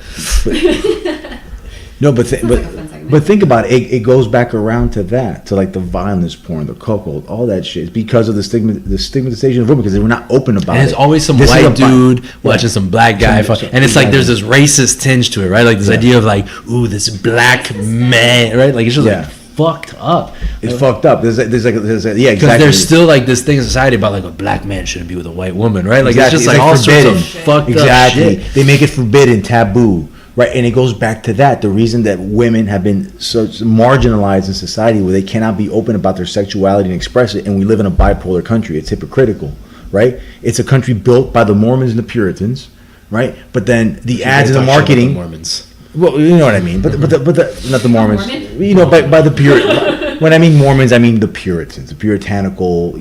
No, but Sounds like a fun segment. but think about it. It goes back around to that, to like the violence porn, the cuckold, all that shit. It's because of the stigmatization of women, because they were not open about And it. there's always some This is white a vi- dude Yeah. watching some black guy, and it's like there's this racist tinge to it, right? Like this Yeah. idea of like, ooh, this black man, right? Like it's just Yeah. like fucked up. It's fucked up. There's yeah, Because exactly. there's still like this thing in society about like a black man shouldn't be with a white woman, right? Like Exactly. it's just like all sorts of fucked Exactly. up shit. They make it forbidden, taboo, right? And it goes back to that. The reason that women have been so marginalized in society, where they cannot be open about their sexuality and express it, and we live in a bipolar country. It's hypocritical, right? It's a country built by the Mormons and the Puritans, right? But then the ads and the Don't talk shit about marketing. Mormons. Well, you know what I mean, but not the Mormons. Mormon? You know, by the when I mean Mormons, I mean the Puritans, the puritanical,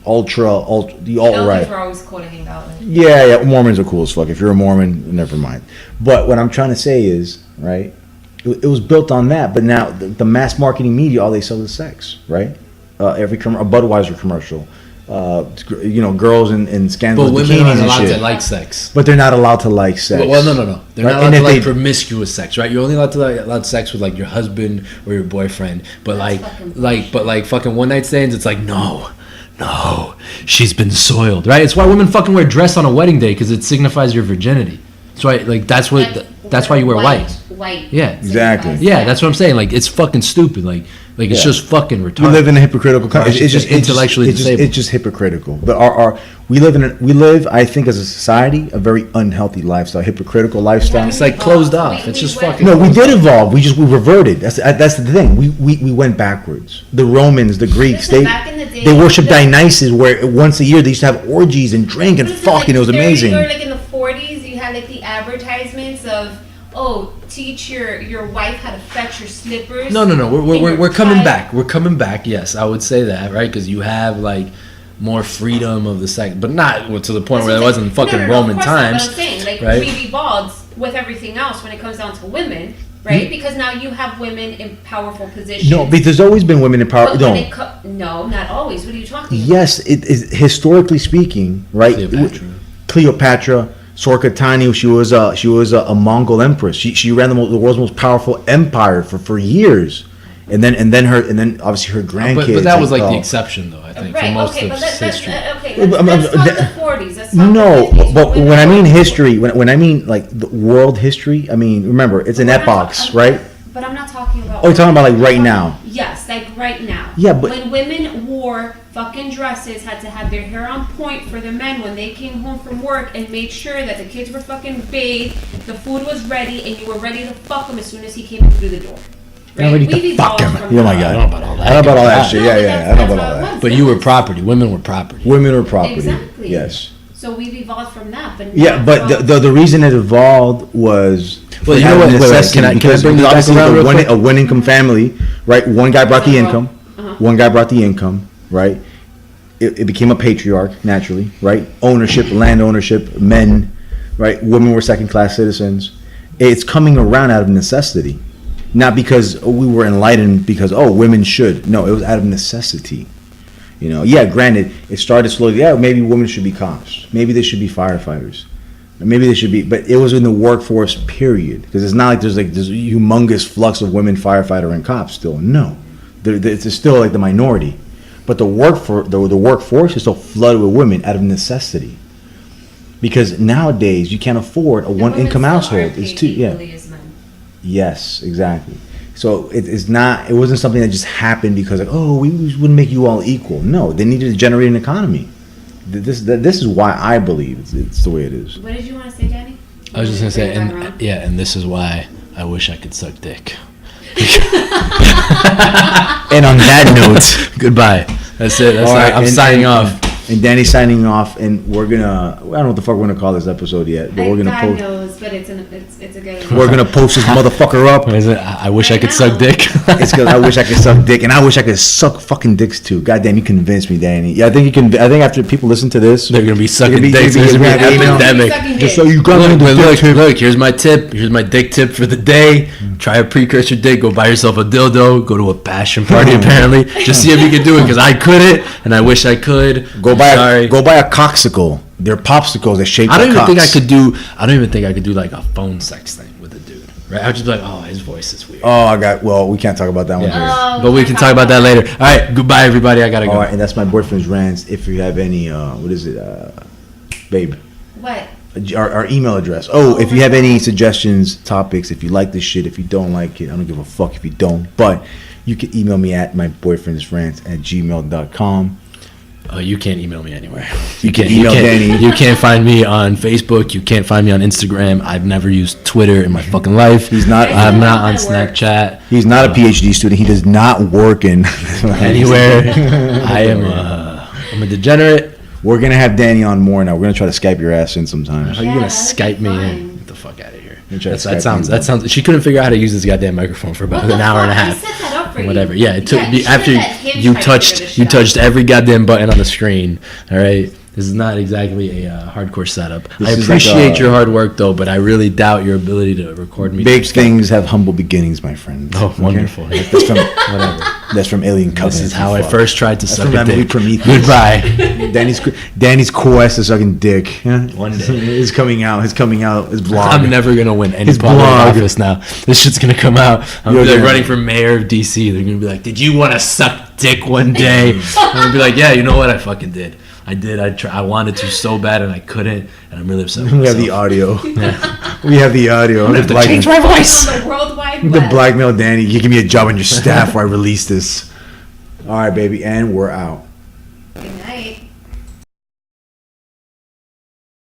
ultra the alt Elders right. were always cool to hang out with. Yeah, Mormons are cool as fuck. If you're a Mormon, never mind. But what I'm trying to say is, right? It was built on that, but now the mass marketing media, all they sell is sex, right? A Budweiser commercial, girls in scandals, But women bikinis aren't and allowed shit. to like sex. But they're not allowed to like sex. Well, no. They're Right? not And allowed to if like they- promiscuous sex, right? You're only allowed to allowed sex with like your husband or your boyfriend. But That's like, fucking fucking one night stands, it's like no, she's been soiled, right? It's why women fucking wear dress on a wedding day because it signifies your virginity. That's why, like that's why you wear white. White. Yeah. Exactly. Yeah, that's what I'm saying. Like it's fucking stupid. Like it's Yeah. just fucking retarded. We live in a hypocritical country. It's just intellectually disabled. It's just hypocritical. But we live, I think, as a society, a very unhealthy lifestyle, hypocritical lifestyle. It's like closed off. It's just fucking- No, we did evolve. We reverted. That's the thing. We went backwards. The Romans, the Greeks, Listen, back in the day, they worshiped the- Dionysus, where once a year they used to have orgies and drink and Listen, fuck, and it was amazing. Or like in the 40s, you had like the advertisements of, oh, teach your wife how to fetch your slippers. No. and We're your coming tie. back. We're coming back. Yes, I would say that, right? Because you have like more freedom of the sex, but not to the point where it wasn't fucking No, Roman of course not, times. But I'm saying, like, right? we've evolved with everything else when it comes down to women, right? Because now you have women in powerful positions. No, but there's always been women in power. But No. no, not always. What are you talking about? Yes, it is historically speaking, right? Cleopatra, Sorkatani, she was a Mongol empress. She ran the world's most powerful empire for years, And then obviously her grandkids. But that was like the exception, though. I think for most of history. Let's talk the 40s. Let's talk No, the 50s. but when I mean history, when I mean like the world history, I mean remember it's an epochs, right? But I'm not talking about. Oh, you're talking about like right now. Yes, like right now. Yeah, but when women wore fucking dresses, had to have their hair on point for the men when they came home from work, and made sure that the kids were fucking bathed, the food was ready, and you were ready to fuck them as soon as he came through the door. Right? ready to fuck him. Oh my I god. don't know about all that. I don't know about all that shit. No, Yeah, but yeah. that's- I don't know that's about how all it that. was. But you were property. Women were property. Women are property. Exactly. Yes. So we've evolved from that, but Yeah, not but from- the reason it evolved was Well, you know what? Wait, can I because bring this back obviously around real quick? a one income family, right? One guy brought the Zero. income. Uh-huh. One guy brought the income, right? It became a patriarch naturally, right? Ownership, land ownership, men, right? Women were second class citizens. It's coming around out of necessity, not because we were enlightened because women should. No, it was out of necessity. You know, yeah, granted, it started slowly. Yeah, maybe women should be cops. Maybe they should be firefighters. Maybe they should be, but it was in the workforce period. Because it's not like there's this humongous flux of women firefighter and cops still. No, it's still like the minority. But the workforce is still flooded with women out of necessity. Because nowadays you can't afford a And one women income still household. aren't It's paid too equally as men. Yes, exactly. So it's not. It wasn't something that just happened because like, we wouldn't make you all equal. No, they needed to generate an economy. This is why I believe it's the way it is. What did you want to say, Danny? I was just gonna say, Bring it back around? and this is why I wish I could suck dick. And on that note, Goodbye. That's it. That's all right, I'm signing off. And Danny's signing off, and we're gonna. I don't know what the fuck we're gonna call this episode yet, but we're gonna God post. knows, but it's a good one. We're gonna post this motherfucker up. What is it? I wish I Right could now. suck dick. It's because I wish I could suck dick, and I wish I could suck fucking dicks too. God damn, you convinced me, Danny. Yeah, I think you can. I think after people listen to this, They're gonna be sucking It'd be- dicks. it'd There's be- gonna be an it'd be- epidemic. Sucking just dick. so you got Look, the dick tip. look, here's my tip. Here's my dick tip for the day. Try a precursor dick. Go buy yourself a dildo. Go to a passion party, apparently. Just see if you can do it, because I couldn't, and I wish I could. Go buy Sorry. a coxicle. They're popsicles that shape. I don't like even think I cocks. could do. I don't even think I could do like a phone sex thing with a dude. Right? I'd just be like, oh, his voice is weird. Well, we can't talk about that one here. Oh, But we can talk about that later. All right, goodbye, everybody. I gotta go. All right, and that's my boyfriend's rants. If you have any, what is it, babe? What? Our email address. Oh, if you have any suggestions, topics, if you like this shit, if you don't like it, I don't give a fuck if you don't. But you can email me at myboyfriendsrants@gmail.com. You can't email me anywhere. You can email Danny. You can't find me on Facebook. You can't find me on Instagram. I've never used Twitter in my fucking life. He's not. I'm not on That works. Snapchat. He's not a PhD student. He does not work in Anywhere. I am. I'm a degenerate. We're gonna have Danny on more now. We're gonna try to Skype your ass in sometimes. How are you Yeah, gonna that'd Skype be me fine. in? Get the fuck out of here. You try to That Skype sounds. me. That sounds. She couldn't figure out how to use this goddamn microphone for about an hour and a I half. set that up for you. Whatever. Yeah, it took Yeah, me you after should've let him you try to figure this touched shit out. every goddamn button on the screen. All right. This is not exactly a hardcore setup. This I is appreciate like a- your hard work, though, but I really doubt your ability to record me. Big things have humble beginnings, my friend. Oh, Okay? wonderful. That's from whatever. That's from Alien Covenant. This is how I Fuck. first tried to That's suck from a that movie dick. Prometheus. Goodbye. Danny's quest to sucking dick. Yeah? One day. is coming out. His blog. I'm never gonna win any His public blog. office now. This shit's gonna come out. I'm You're gonna be like gonna- running for mayor of DC. They're gonna be like, "Did you want to suck dick one day?" I'm gonna be like, "Yeah, you know what? I fucking did. I did. I wanted to so bad and I couldn't, and I'm really upset." With We have the myself. audio. We have the audio. I have to change my voice. On the World Wide The Web. blackmail Danny. You give me a job on your staff where I release this. All right, baby, and we're out.